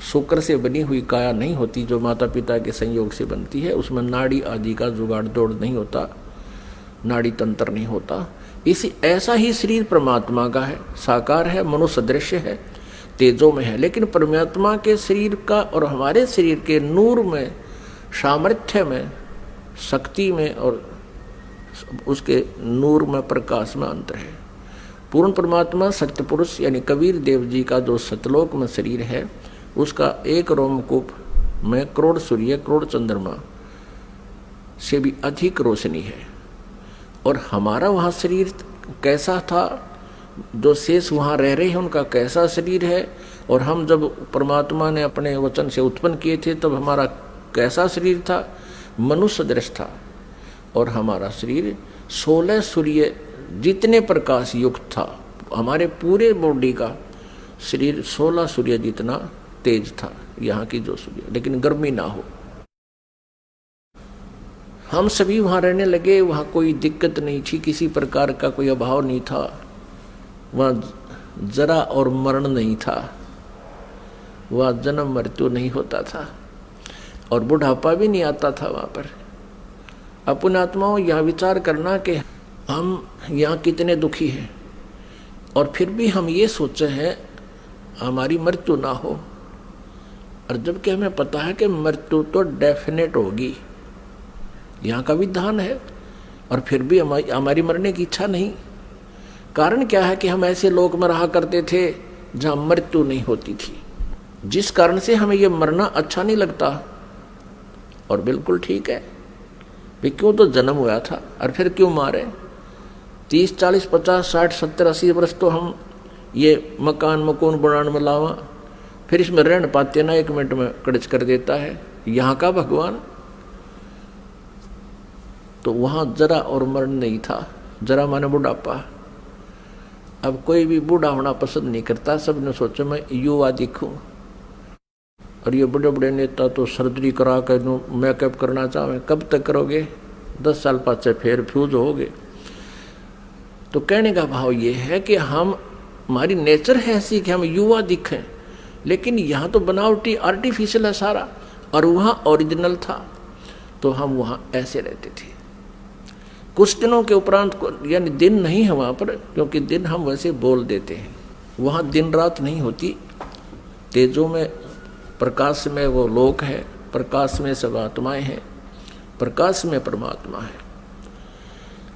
शुक्र से बनी हुई काया नहीं होती जो माता पिता के संयोग से बनती है, उसमें नाड़ी आदि का जुगाड़ दौड़ नहीं होता, नाड़ी तंत्र नहीं होता। इसी ऐसा ही शरीर परमात्मा का है, साकार है, मनुष्य दृश्य है, तेजों में है। लेकिन परमात्मा के शरीर का और हमारे शरीर के नूर में, सामर्थ्य में, शक्ति में और उसके नूर में, प्रकाश में अंतर है। पूर्ण परमात्मा सत्य पुरुष यानी कबीर देव जी का जो सतलोक में शरीर है, उसका एक रोमकूप में करोड़ सूर्य, करोड़ चंद्रमा से भी अधिक रोशनी है। और हमारा वहाँ शरीर कैसा था, जो शेष वहाँ रह रहे हैं उनका कैसा शरीर है, और हम जब परमात्मा ने अपने वचन से उत्पन्न किए थे तब हमारा कैसा शरीर था, मनुष्य दृश्य था। और हमारा शरीर 16 सूर्य जितने प्रकाश युक्त था। हमारे पूरे बॉडी का शरीर 16 सूर्य जितना तेज था यहाँ की जो सूर्य, लेकिन गर्मी ना हो। हम सभी वहाँ रहने लगे, वहाँ कोई दिक्कत नहीं थी, किसी प्रकार का कोई अभाव नहीं था, वहाँ जरा और मरण नहीं था, वहाँ जन्म मृत्यु नहीं होता था और बुढ़ापा भी नहीं आता था वहाँ पर। अपन आत्माओं यह विचार करना कि हम यहाँ कितने दुखी हैं और फिर भी हम ये सोचे हैं हमारी मृत्यु ना हो, और जबकि हमें पता है कि मृत्यु तो डेफिनेट होगी, यहाँ का विधान है, और फिर भी हमारी मरने की इच्छा नहीं। कारण क्या है कि हम ऐसे लोक में रहा करते थे जहाँ मृत्यु नहीं होती थी, जिस कारण से हमें ये मरना अच्छा नहीं लगता। और बिल्कुल ठीक है, भी क्यों तो जन्म हुआ था और फिर क्यों मारे। 30, 40, 50, 60, 70, 80 वर्ष तो हम ये मकान मकून बनाने में लावा, फिर इसमें रहने पाते ना, 1 मिनट में कड़च कर देता है यहाँ का भगवान। तो वहाँ जरा और मरण नहीं था, जरा माने बुढ़ापा। अब कोई भी बूढ़ा होना पसंद नहीं करता, सबने सोचा मैं युवा दिखूं, और ये बड़े बड़े नेता तो सर्जरी करा कर मेकअप करना चाहें, कब तक करोगे? 10 साल बाद से फिर फ्यूज होगे। तो कहने का भाव ये है कि हमारी नेचर है ऐसी कि हम युवा दिखें, लेकिन यहाँ तो बनावटी आर्टिफिशियल है सारा, और वहाँ ओरिजिनल था, तो हम वहाँ ऐसे रहते थे। कुछ दिनों के उपरांत, यानी दिन नहीं है वहाँ पर, क्योंकि दिन हम वैसे बोल देते हैं, वहाँ दिन रात नहीं होती, तेजों में प्रकाश में वो लोक है, प्रकाश में सब आत्माएं हैं, प्रकाश में परमात्मा है,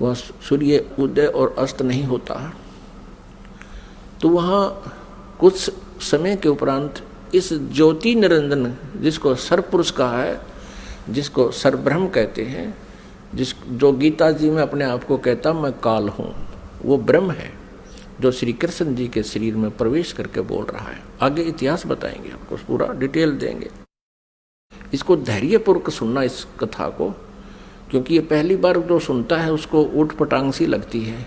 वहाँ सूर्य उदय और अस्त नहीं होता। तो वहाँ कुछ समय के उपरांत इस ज्योति निरंजन, जिसको सरपुरुष कहा है, जिसको सरब्रह्म कहते हैं, जो गीता जी में अपने आप को कहता मैं काल हूँ, वो ब्रह्म है जो श्री कृष्ण जी के शरीर में प्रवेश करके बोल रहा है। आगे इतिहास बताएंगे आपको, पूरा डिटेल देंगे। इसको धैर्यपूर्वक सुनना इस कथा को, क्योंकि ये पहली बार जो सुनता है उसको ऊट पटांग सी लगती है,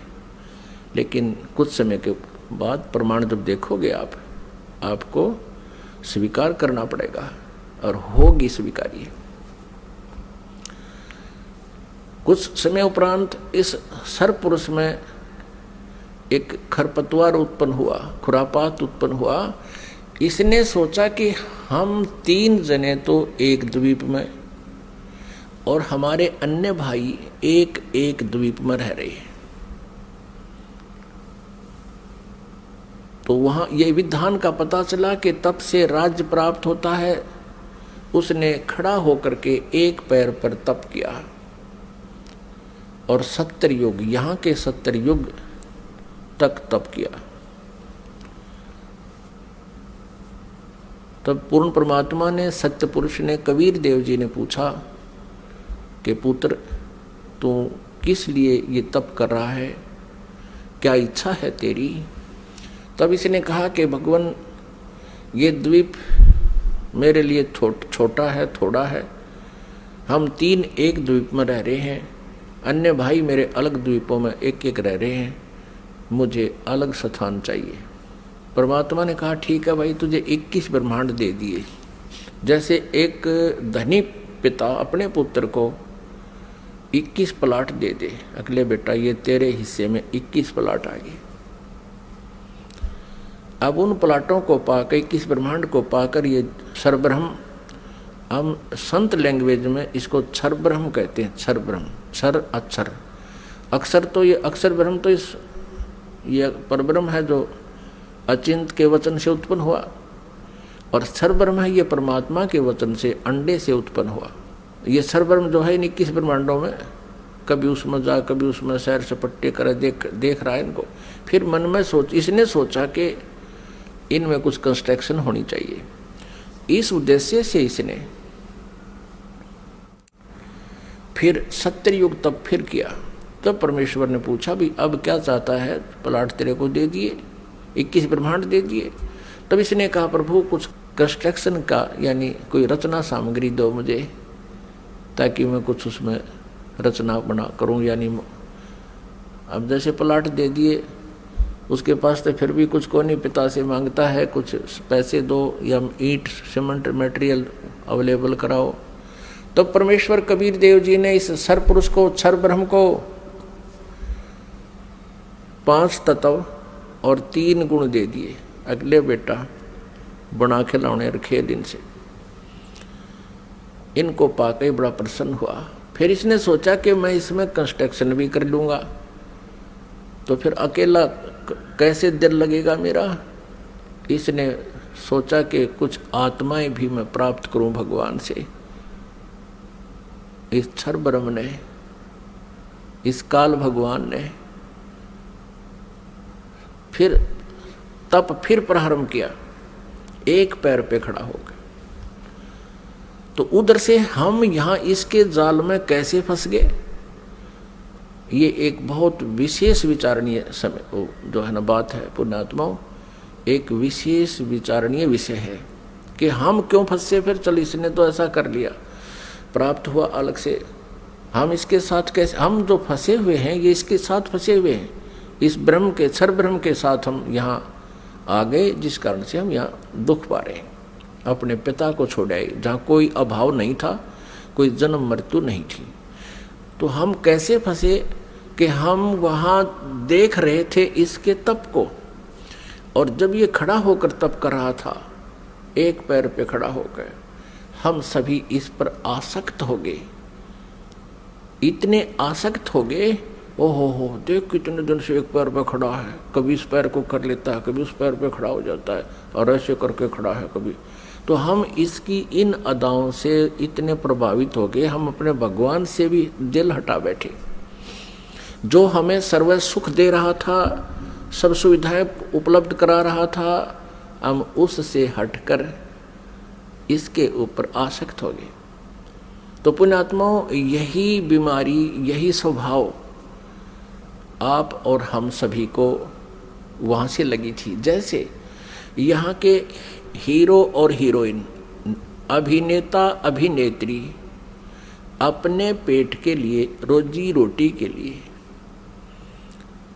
लेकिन कुछ समय के बाद प्रमाण जब देखोगे आपको स्वीकार करना पड़ेगा, और होगी स्वीकार्य। कुछ समय उपरांत इस सरपुरुष में एक खरपतवार उत्पन्न हुआ, खुरापात उत्पन्न हुआ। इसने सोचा कि हम 3 जने तो एक द्वीप में, और हमारे अन्य भाई एक एक द्वीप में रह रहे हैं, तो वहां ये विधान का पता चला कि तप से राज्य प्राप्त होता है। उसने खड़ा होकर के एक पैर पर तप किया, और 70 युग, यहाँ के 70 युग तक तप किया। तब पूर्ण परमात्मा ने, सत्य पुरुष ने, कबीर देव जी ने पूछा कि पुत्र तू किस लिए ये तप कर रहा है, क्या इच्छा है तेरी? तब इसने कहा कि भगवान ये द्वीप मेरे लिए छोटा है, थोड़ा है, हम 3 एक द्वीप में रह रहे हैं, अन्य भाई मेरे अलग द्वीपों में एक एक रह रहे हैं, मुझे अलग स्थान चाहिए। परमात्मा ने कहा ठीक है भाई, तुझे 21 ब्रह्मांड दे दिए। जैसे एक धनी पिता अपने पुत्र को 21 प्लाट दे दे, अगले बेटा ये तेरे हिस्से में 21 प्लाट आ गए। अब उन प्लाटों को पाकर, 21 ब्रह्मांड को पाकर, ये सरब्रह्म, हम संत लैंग्वेज में इसको क्षर ब्रह्म कहते हैं। क्षर ब्रह्म, क्षर अक्षर, अक्षर तो ये अक्षर ब्रह्म तो ये परब्रह्म है जो अचिंत के वचन से उत्पन्न हुआ, और क्षर ब्रह्म है ये परमात्मा के वचन से, अंडे से उत्पन्न हुआ। ये क्षर ब्रह्म जो है इन 21 ब्रह्मांडों में, कभी उसमें जा, कभी उसमें सैर सपट्टे करे, देख रहा है इनको। फिर मन में इसने सोचा कि इनमें कुछ कंस्ट्रक्शन होनी चाहिए। इस उद्देश्य से इसने फिर 70 युग तब फिर किया। तब परमेश्वर ने पूछा भी अब क्या चाहता है? प्लाट तेरे को दे दिए, 21 ब्रह्मांड दे दिए। तब इसने कहा प्रभु कुछ कंस्ट्रक्शन का, यानी कोई रचना सामग्री दो मुझे, ताकि मैं कुछ उसमें रचना बना करूं। यानी अब जैसे प्लाट दे दिए उसके पास तो फिर भी कुछ को नहीं, पिता से मांगता है कुछ पैसे दो या ईंट सीमेंट मटेरियल अवेलेबल कराओ। तो परमेश्वर कबीर देव जी ने इस सर पुरुष को, क्षर ब्रह्म को 5 तत्व और 3 गुण दे दिए। अगले बेटा बना खिलौने रखे दिन से, इनको पाके बड़ा प्रसन्न हुआ। फिर इसने सोचा कि मैं इसमें कंस्ट्रक्शन भी कर लूँगा, तो फिर अकेला कैसे दिल लगेगा मेरा। इसने सोचा कि कुछ आत्माएं भी मैं प्राप्त करूं भगवान से। इस क्षर ब्रह्म ने, इस काल भगवान ने फिर तप फिर प्रारंभ किया, एक पैर पे खड़ा हो गया। तो उधर से हम यहां इसके जाल में कैसे फंस गए, ये एक बहुत विशेष विचारणीय समय जो है ना बात है पुण्यात्माओं, एक विशेष विचारणीय विषय है कि हम क्यों फंसे। फिर चल इसने तो ऐसा कर लिया, प्राप्त हुआ अलग से, हम इसके साथ कैसे, हम जो फंसे हुए हैं ये इसके साथ फंसे हुए हैं, इस ब्रह्म के, क्षर ब्रह्म के साथ हम यहाँ आ गए, जिस कारण से हम यहाँ दुख पा रहे हैं। अपने पिता को छोड़ आए जहाँ कोई अभाव नहीं था, कोई जन्म मृत्यु नहीं थी। तो हम कैसे फंसे कि हम वहाँ देख रहे थे इसके तप को, और जब ये खड़ा होकर तप कर रहा था, एक पैर पे खड़ा होकर, हम सभी इस पर आसक्त हो गए, इतने आसक्त हो गए। ओहो देख कितने दिन से एक पैर पे खड़ा है, कभी इस पैर को कर लेता है, कभी उस पैर पे खड़ा हो जाता है, और ऐसे करके खड़ा है कभी। तो हम इसकी इन अदाओं से इतने प्रभावित हो गए, हम अपने भगवान से भी दिल हटा बैठे। जो हमें सर्व सुख दे रहा था, सब सुविधाएं उपलब्ध करा रहा था, हम उससे हटकर इसके ऊपर आसक्त हो गए। तो पुण्यात्माओं, यही बीमारी, यही स्वभाव आप और हम सभी को वहाँ से लगी थी। जैसे यहाँ के हीरो और हीरोइन, अभिनेता अभिनेत्री अपने पेट के लिए, रोजी रोटी के लिए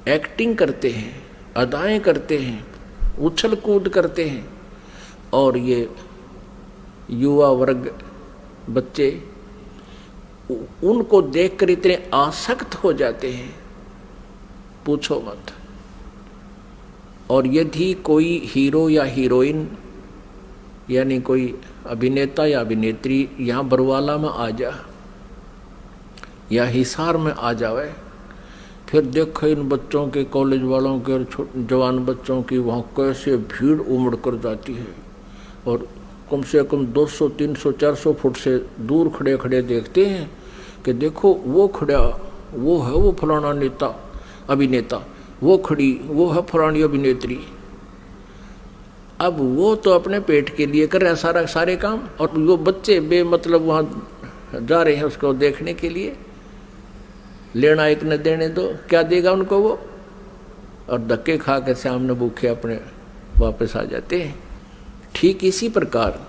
एक्टिंग करते हैं, अदाएं करते हैं, उछल कूद करते हैं, और ये युवा वर्ग बच्चे उनको देखकर इतने आसक्त हो जाते हैं, पूछो मत। और यदि कोई हीरो या हीरोइन यानी कोई अभिनेता या अभिनेत्री यहाँ बरवाला में आ जा या हिसार में आ जावे, फिर देखो इन बच्चों के, कॉलेज वालों के और जवान बच्चों की वहाँ कैसे भीड़ उमड़ कर जाती है, और कम से कम 200, 300, 400 फुट से दूर खड़े खड़े देखते हैं कि देखो वो खड़ा, वो है वो फलाना नेता अभिनेता, वो खड़ी, वो है फलानी अभिनेत्री। अब वो तो अपने पेट के लिए कर रहा है सारे काम, और वो बच्चे बेमतलब वहाँ जा रहे हैं उसको देखने के लिए। लेना एक न देने दो, क्या देगा उनको वो, और धक्के खा के सामने भूखे अपने वापस आ जाते हैं। ठीक इसी प्रकार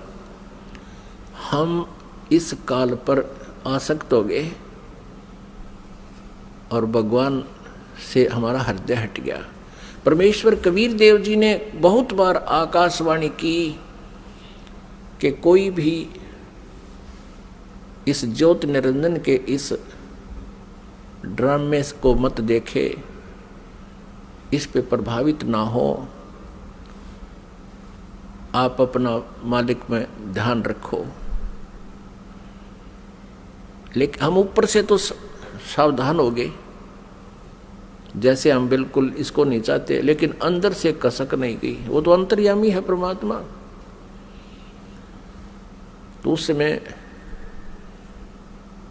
हम इस काल पर आसक्त हो गए और भगवान से हमारा हृदय हट गया। परमेश्वर कबीर देव जी ने बहुत बार आकाशवाणी की कि कोई भी इस ज्योत निरंजन के इस ड्रामे को मत देखे, इस पे प्रभावित ना हो, आप अपना मालिक में ध्यान रखो। लेकिन हम ऊपर से तो सावधान हो गए, जैसे हम बिल्कुल इसको नहीं चाहते, लेकिन अंदर से कसक नहीं गई। वो तो अंतर्यामी है परमात्मा। तो उस समय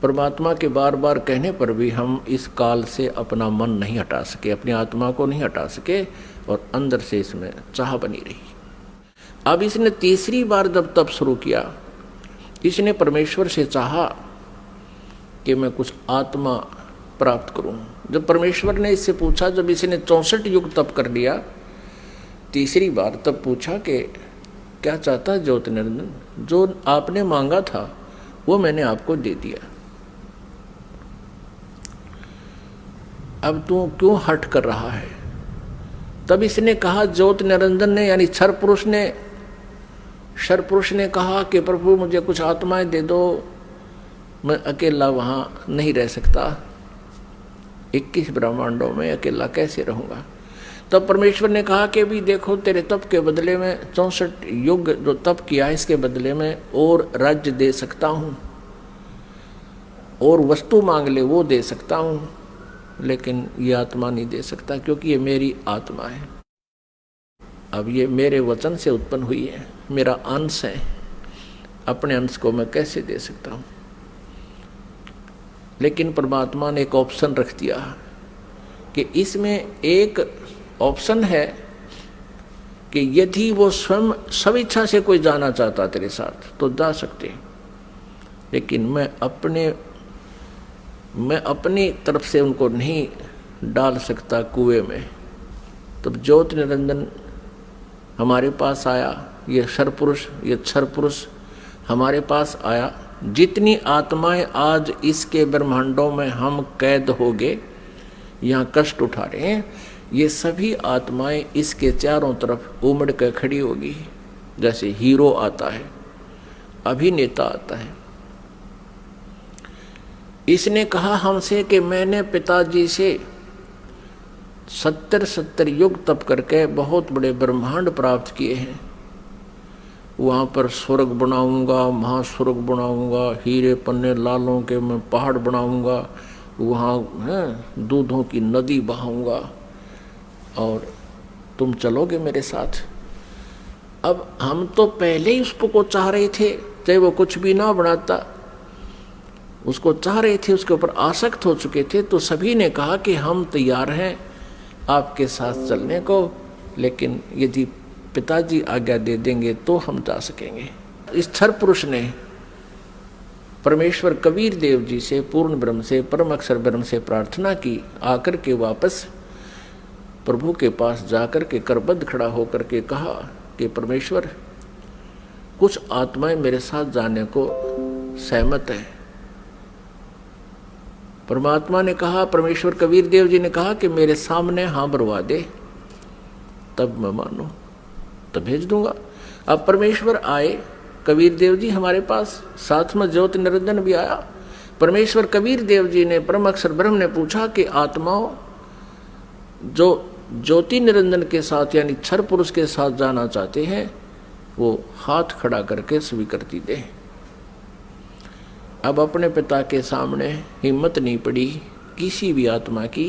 परमात्मा के बार बार कहने पर भी हम इस काल से अपना मन नहीं हटा सके, अपनी आत्मा को नहीं हटा सके, और अंदर से इसमें चाह बनी रही। अब इसने तीसरी बार जब तप शुरू किया, इसने परमेश्वर से चाहा कि मैं कुछ आत्मा प्राप्त करूं। जब परमेश्वर ने इससे पूछा, जब इसने 64 युग तप कर लिया तीसरी बार, तब पूछा कि क्या चाहता है ज्योति निरंजन, जो आपने मांगा था वो मैंने आपको दे दिया, अब तू क्यों हट कर रहा है। तब इसने कहा, ज्योति निरंजन ने यानी क्षर पुरुष ने कहा कि प्रभु मुझे कुछ आत्माएं दे दो, मैं अकेला वहां नहीं रह सकता, 21 ब्रह्मांडों में अकेला कैसे रहूंगा। तब परमेश्वर ने कहा कि भी देखो, तेरे तप के बदले में 64 युग जो तप किया है, इसके बदले में और राज्य दे सकता हूं, और वस्तु मांग ले वो दे सकता हूं, लेकिन ये आत्मा नहीं दे सकता, क्योंकि ये मेरी आत्मा है। अब ये मेरे वचन से उत्पन्न हुई है, मेरा अंश है, अपने अंश को मैं कैसे दे सकता हूं। लेकिन परमात्मा ने एक ऑप्शन रख दिया कि इसमें एक ऑप्शन है कि यदि वो स्वयं स्वेच्छा से कोई जाना चाहता तेरे साथ तो जा सकते, लेकिन मैं अपनी तरफ से उनको नहीं डाल सकता कुएं में। तब ज्योति निरंजन हमारे पास आया, ये क्षर पुरुष हमारे पास आया। जितनी आत्माएं आज इसके ब्रह्मांडों में हम कैद हो गए, यहाँ कष्ट उठा रहे हैं, ये सभी आत्माएं इसके चारों तरफ उमड़ कर खड़ी होगी। जैसे हीरो आता है, अभिनेता आता है। इसने कहा हमसे कि मैंने पिताजी से 70 युग तप करके बहुत बड़े ब्रह्मांड प्राप्त किए हैं, वहाँ पर स्वर्ग बनाऊंगा, महास्वर्ग बनाऊंगा, हीरे पन्ने लालों के मैं पहाड़ बनाऊंगा, वहाँ दूधों की नदी बहाऊंगा और तुम चलोगे मेरे साथ। अब हम तो पहले ही उसको चाह रहे थे, चाहे वो कुछ भी ना बनाता, उसको चाह रहे थे, उसके ऊपर आसक्त हो चुके थे। तो सभी ने कहा कि हम तैयार हैं आपके साथ चलने को, लेकिन यदि पिताजी आज्ञा दे देंगे तो हम जा सकेंगे। इस क्षर पुरुष ने परमेश्वर कबीर देव जी से, पूर्ण ब्रह्म से, परम अक्षर ब्रह्म से प्रार्थना की। आकर के वापस प्रभु के पास जाकर के करबद्ध खड़ा होकर के कहा कि परमेश्वर, कुछ आत्माएं मेरे साथ जाने को सहमत है। परमात्मा ने कहा, परमेश्वर कबीर देव जी ने कहा कि मेरे सामने हाँ बरवा दे, तब मैं मानूं, तब भेज दूंगा। अब परमेश्वर आए, कबीर देव जी हमारे पास, साथ में ज्योति निरंजन भी आया। परमेश्वर कबीर देव जी ने, परम अक्षर ब्रह्म ने पूछा कि आत्माओं जो ज्योति निरंजन के साथ यानी क्षर पुरुष के साथ जाना चाहते हैं, वो हाथ खड़ा करके स्वीकृति दे। अब अपने पिता के सामने हिम्मत नहीं पड़ी किसी भी आत्मा की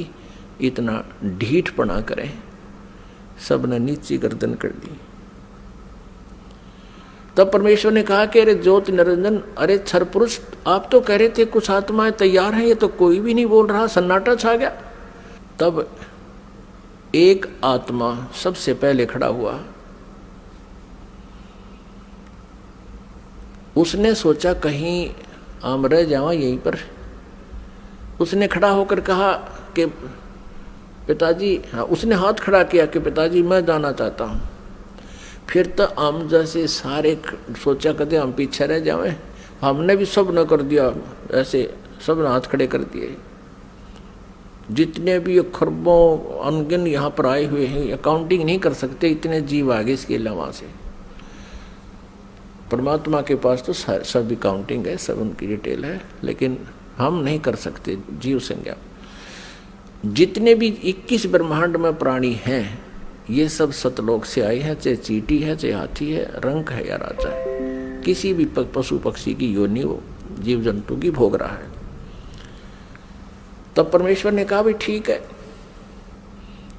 इतना ढीठपना करें, सबने नीची गर्दन कर दी। तब परमेश्वर ने कहा कि अरे ज्योति निरंजन, अरे क्षर पुरुष, आप तो कह रहे थे कुछ आत्माएं तैयार हैं, ये तो कोई भी नहीं बोल रहा, सन्नाटा छा गया। तब एक आत्मा सबसे पहले खड़ा हुआ। उसने सोचा कहीं हम रह जावा यहीं पर। उसने खड़ा होकर कहा कि पिताजी, हाँ, उसने हाथ खड़ा किया कि पिताजी मैं जाना चाहता हूँ। फिर तो हम जैसे सारे सोचा करते हम पीछे रह जाएं, हमने भी सब न कर दिया, ऐसे सब ने हाथ खड़े कर दिए। जितने भी खरबों अनगिन यहाँ पर आए हुए हैं, अकाउंटिंग नहीं कर सकते, इतने जीव आगे इसके अलावा से। परमात्मा के पास तो सब अकाउंटिंग है, सब उनकी डिटेल है, लेकिन हम नहीं कर सकते जीव संज्ञा। जितने भी 21 ब्रह्मांड में प्राणी हैं, ये सब सतलोक से आए हैं, चाहे चींटी है, चाहे हाथी है, रंक है या राजा है, किसी भी पशु पक्षी की योनि वो जीव जंतु की भोग रहा है। तब परमेश्वर ने कहा भी ठीक है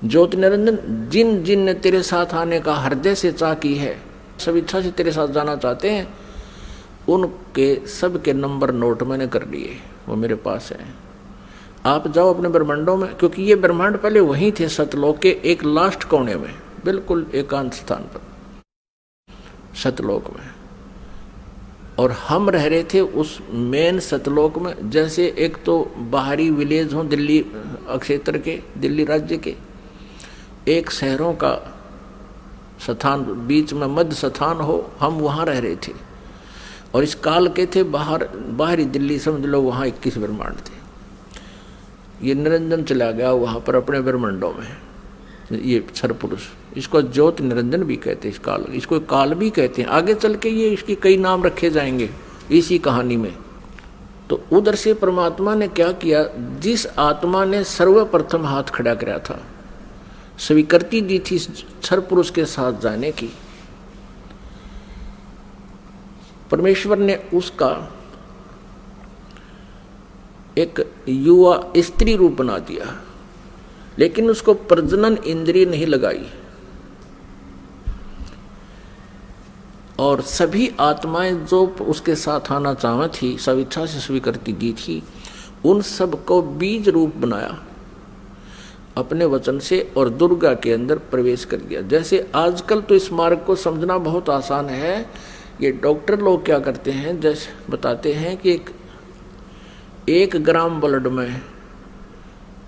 ज्योति निरंजन, जिन जिन ने तेरे साथ आने का हृदय से चाह की है, सब इच्छा से तेरे साथ जाना चाहते हैं, उनके सब के नंबर नोट मैंने कर लिए, वो मेरे पास है। आप जाओ अपने ब्रह्मांडों में, क्योंकि ये ब्रह्मांड पहले वहीं थे सतलोक के एक लास्ट कोने में, बिल्कुल एकांत स्थान पर सतलोक में, और हम रह रहे थे उस मेन सतलोक में। जैसे एक तो बाहरी विलेज हो दिल्ली क्षेत्र के, दिल्ली राज्य के, एक शहरों का स्थान, बीच में मध्य स्थान हो, हम वहाँ रह रहे थे। और इस काल के थे बाहरी दिल्ली, समझ लो वहाँ 21 ब्रह्मांड थे। ये निरंजन चला गया वहाँ पर अपने ब्रह्मांडों में, ये क्षर पुरुष, इसको ज्योत निरंजन भी कहते हैं, इसको काल भी कहते हैं। आगे चल के ये इसके कई नाम रखे जाएंगे इसी कहानी में। तो उधर से परमात्मा ने क्या किया, जिस आत्मा ने सर्वप्रथम हाथ खड़ा किया था, स्वीकृति दी थी क्षर पुरुष के साथ जाने की, परमेश्वर ने उसका एक युवा स्त्री रूप बना दिया, लेकिन उसको प्रजनन इंद्रिय नहीं लगाई। और सभी आत्माएं जो उसके साथ आना चाहती थी, सब इच्छा से स्वीकृति दी थी, उन सब को बीज रूप बनाया अपने वचन से और दुर्गा के अंदर प्रवेश कर दिया। जैसे आजकल तो इस मार्ग को समझना बहुत आसान है। ये डॉक्टर लोग क्या करते हैं, जैसे बताते हैं कि एक ग्राम ब्लड में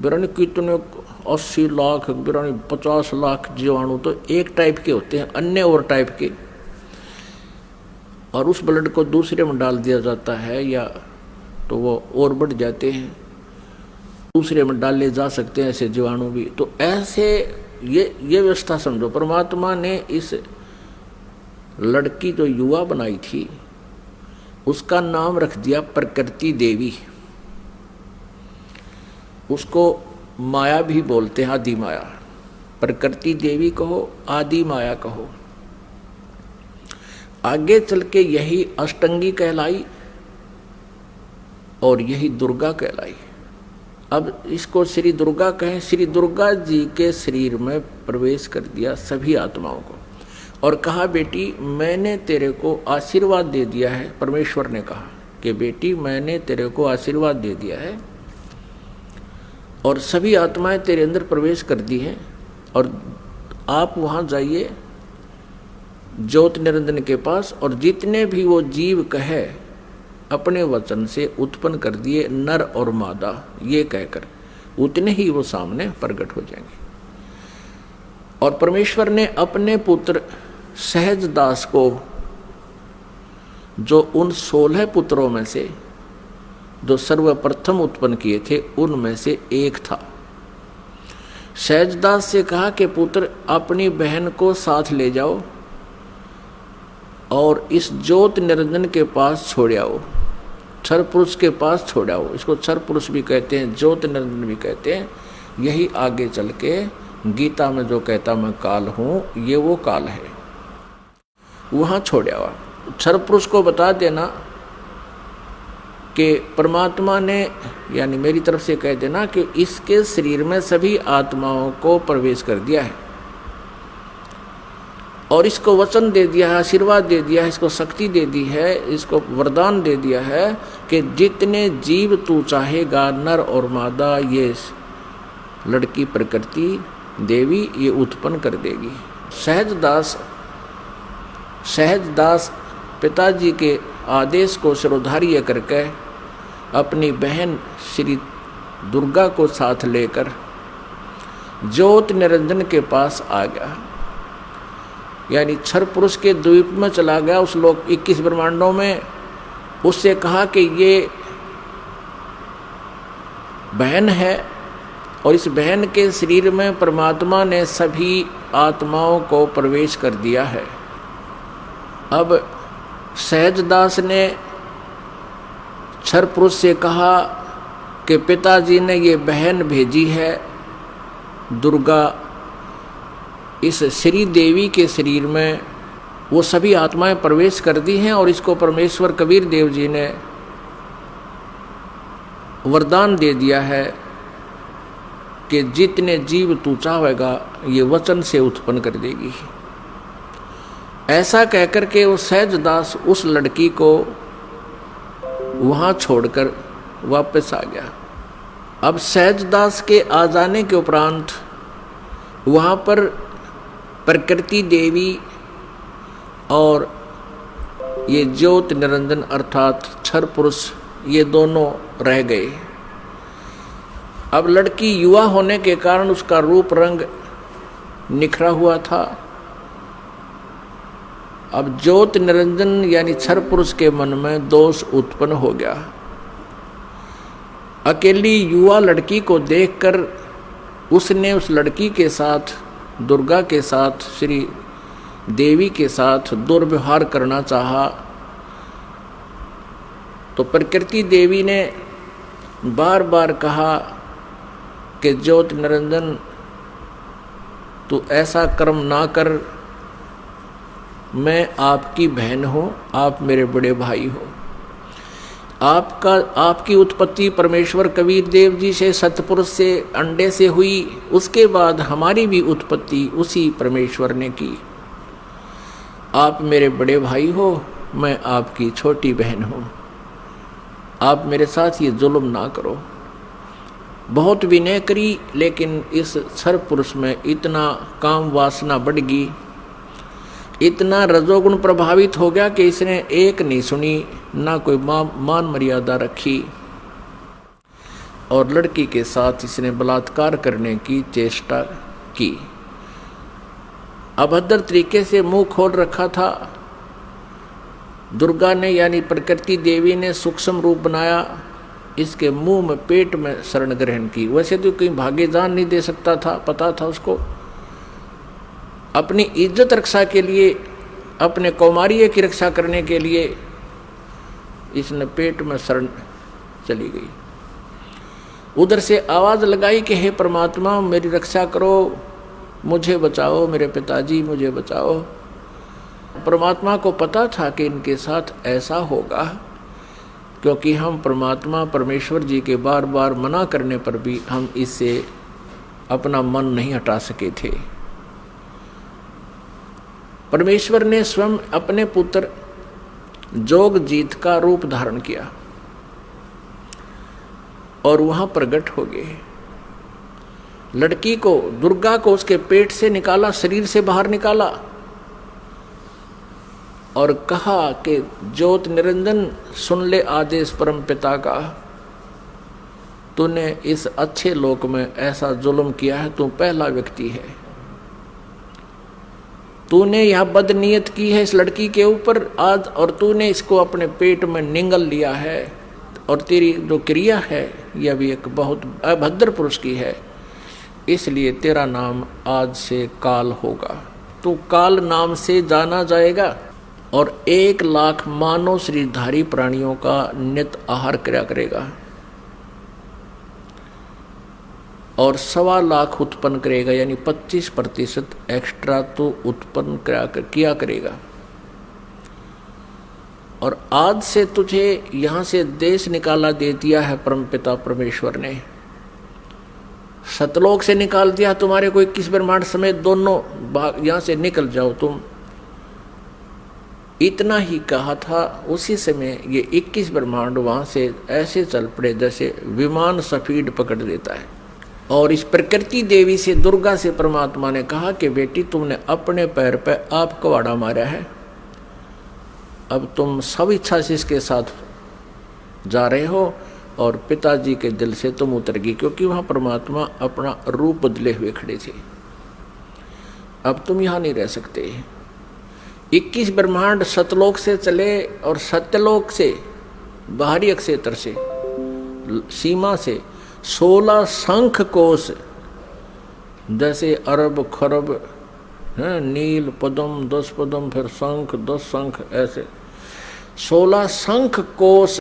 बिरानी कितने 80 लाख बिरानी 50 लाख जीवाणु तो एक टाइप के होते हैं, अन्य और टाइप के, और उस ब्लड को दूसरे में डाल दिया जाता है या तो वो और बढ़ जाते हैं, दूसरे में डाले जा सकते हैं ऐसे जीवाणु भी। तो ऐसे ये व्यवस्था समझो, परमात्मा ने इस लड़की जो युवा बनाई थी उसका नाम रख दिया प्रकृति देवी। उसको माया भी बोलते हैं, आदि माया। प्रकृति देवी कहो, आदि माया कहो। आगे चल के यही अष्टंगी कहलाई और यही दुर्गा कहलाई। अब इसको श्री दुर्गा कहें। श्री दुर्गा जी के शरीर में प्रवेश कर दिया सभी आत्माओं को और कहा, बेटी मैंने तेरे को आशीर्वाद दे दिया है। परमेश्वर ने कहा कि बेटी मैंने तेरे को आशीर्वाद दे दिया है और सभी आत्माएं तेरे अंदर प्रवेश कर दी हैं, और आप वहाँ जाइए ज्योत निरंजन के पास, और जितने भी वो जीव कहे अपने वचन से उत्पन्न कर दिए नर और मादा, ये कहकर उतने ही वो सामने प्रकट हो जाएंगे। और परमेश्वर ने अपने पुत्र सहज दास को, जो उन 16 पुत्रों में से जो सर्वप्रथम उत्पन्न किए थे उनमें से एक था, सहजदास से कहा कि पुत्र अपनी बहन को साथ ले जाओ और इस ज्योत निरंजन के पास छोड़ आओ, क्षर पुरुष के पास छोड़ आओ। इसको क्षर पुरुष भी कहते हैं, ज्योत निरंजन भी कहते हैं। यही आगे चल के गीता में जो कहता मैं काल हूँ, ये वो काल है, वहाँ छोड़ आओ। क्षर पुरुष को बता देना कि परमात्मा ने, यानी मेरी तरफ से कह देना कि इसके शरीर में सभी आत्माओं को प्रवेश कर दिया है और इसको वचन दे दिया है, आशीर्वाद दे दिया है, इसको शक्ति दे दी है, इसको वरदान दे दिया है कि जितने जीव तू चाहेगा नर और मादा, ये लड़की प्रकृति देवी ये उत्पन्न कर देगी। सहजदास पिताजी के आदेश को शिरोधार्य करके अपनी बहन श्री दुर्गा को साथ लेकर ज्योत निरंजन के पास आ गया, यानी क्षर पुरुष के द्वीप में चला गया। उस लोक 21 ब्रह्मांडों में उससे कहा कि ये बहन है और इस बहन के शरीर में परमात्मा ने सभी आत्माओं को प्रवेश कर दिया है। अब सहजदास ने क्षर पुरुष से कहा कि पिताजी ने ये बहन भेजी है दुर्गा, इस श्री देवी के शरीर में वो सभी आत्माएं प्रवेश कर दी हैं और इसको परमेश्वर कबीर देव जी ने वरदान दे दिया है कि जितने जीव तू चाहेगा ये वचन से उत्पन्न कर देगी। ऐसा कहकर के वो सहजदास उस लड़की को वहाँ छोड़कर वापस आ गया। अब सहजदास के आ जाने के उपरांत वहाँ पर प्रकृति देवी और ये ज्योत निरंजन अर्थात क्षर पुरुष ये दोनों रह गए। अब लड़की युवा होने के कारण उसका रूप रंग निखरा हुआ था। अब ज्योत निरंजन यानी क्षर पुरुष के मन में दोष उत्पन्न हो गया। अकेली युवा लड़की को देखकर उसने उस लड़की के साथ दुर्गा के साथ, श्री देवी के साथ दुर्व्यवहार करना चाहा, तो प्रकृति देवी ने बार बार कहा कि ज्योत निरंजन तू ऐसा कर्म ना कर, मैं आपकी बहन हूँ, आप मेरे बड़े भाई हो। आपकी उत्पत्ति परमेश्वर कबीर देव जी से, सतपुरुष से, अंडे से हुई, उसके बाद हमारी भी उत्पत्ति उसी परमेश्वर ने की। आप मेरे बड़े भाई हो, मैं आपकी छोटी बहन हूँ, आप मेरे साथ ये जुल्म ना करो। बहुत विनय करी, लेकिन इस सर्वपुरुष में इतना काम वासना बढ़ गई, इतना रजोगुण प्रभावित हो गया कि इसने एक नहीं सुनी, ना कोई मान मर्यादा रखी, और लड़की के साथ इसने बलात्कार करने की चेष्टा की। अभद्र तरीके से मुंह खोल रखा था। दुर्गा ने यानी प्रकृति देवी ने सूक्ष्म रूप बनाया, इसके मुंह में पेट में शरण ग्रहण की। वैसे तो कहीं भागे जान नहीं दे सकता था, पता था उसको। अपनी इज्जत रक्षा के लिए, अपने कौमार्य की रक्षा करने के लिए इसने पेट में शरण चली गई। उधर से आवाज लगाई कि हे परमात्मा मेरी रक्षा करो, मुझे बचाओ, मेरे पिताजी मुझे बचाओ। परमात्मा को पता था कि इनके साथ ऐसा होगा, क्योंकि हम परमात्मा परमेश्वर जी के बार बार मना करने पर भी हम इससे अपना मन नहीं हटा सके थे। परमेश्वर ने स्वयं अपने पुत्र जोगजीत का रूप धारण किया और वहां प्रकट हो गए। लड़की को, दुर्गा को उसके पेट से निकाला, शरीर से बाहर निकाला और कहा कि ज्योत निरंजन सुन ले आदेश परम पिता का, तूने इस अच्छे लोक में ऐसा जुल्म किया है, तू पहला व्यक्ति है। तूने यह बदनीयत की है इस लड़की के ऊपर आज, और तूने इसको अपने पेट में निगल लिया है, और तेरी जो क्रिया है यह भी एक बहुत अभद्र पुरुष की है, इसलिए तेरा नाम आज से काल होगा। तू काल नाम से जाना जाएगा और 1,00,000 मानव शरीरधारी प्राणियों का नित आहार किया करेगा और 1,25,000 उत्पन्न करेगा, यानी 25% एक्स्ट्रा तो उत्पन्न किया करेगा। और आज से तुझे यहाँ से देश निकाला दे दिया है परमपिता परमेश्वर ने, सतलोक से निकाल दिया तुम्हारे को 21 ब्रह्मांड समेत दोनों भाग, यहाँ से निकल जाओ तुम। इतना ही कहा था, उसी समय ये 21 ब्रह्मांड वहाँ से ऐसे चल पड़े जैसे विमान स्पीड पकड़ लेता है। और इस प्रकृति देवी से, दुर्गा से परमात्मा ने कहा कि बेटी तुमने अपने पैर पे आप कवाड़ा मारा है, अब तुम सब इच्छा से इसके साथ जा रहे हो और पिताजी के दिल से तुम उतर गई, क्योंकि वहाँ परमात्मा अपना रूप बदले हुए खड़े थे। अब तुम यहाँ नहीं रह सकते। 21 ब्रह्मांड सतलोक से चले और सत्यलोक से, बाहरी अक्षेत्र से, सीमा से 16 शंख कोश, जैसे अरब खरब है, नील पद्म 10 पद्म, फिर शंख 10 शंख, ऐसे 16 शंख कोश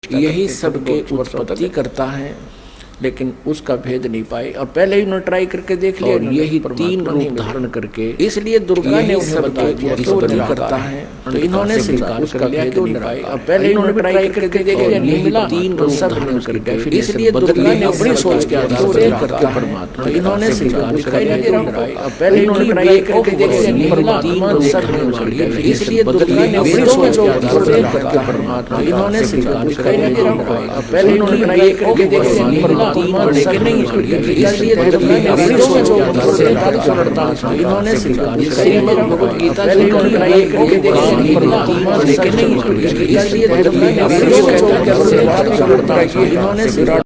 यही सबके उत्पत्ति करता है, लेकिन उसका भेद नहीं पाए। और पहले ही उन्होंने ट्राई करके देख लिया, और यही तीन रूप धारण करके, इसलिए दुर्गा ने उन्हें बता दिया कि उत्पत्ति करता है, तो इन्होंने स्वीकार कर लिया कि नहीं पाए। और पहले ही उन्होंने ट्राई करके देख लिया, नहीं मिला, तीन रूप धारण करके, इसलिए दुर्गा ने अपनी सोच के आधार से करता परमात्मा, तो इन्होंने स्वीकार कर लिया कि नहीं पाए। और पहले उन्होंने ट्राई करके देख लिया, नहीं मिला, तीन रूप धारण करके, इसलिए दुर्गा ने अपनी सोच के आधार से करता परमात्मा, इन्होंने स्वीकार कर लिया कि नहीं पाए। और पहले उन्होंने ट्राई करके देख लिया, नहीं मिला, तीन नहीं, इसलिए इन्होंने स्वीकार भगवत गीता इसलिए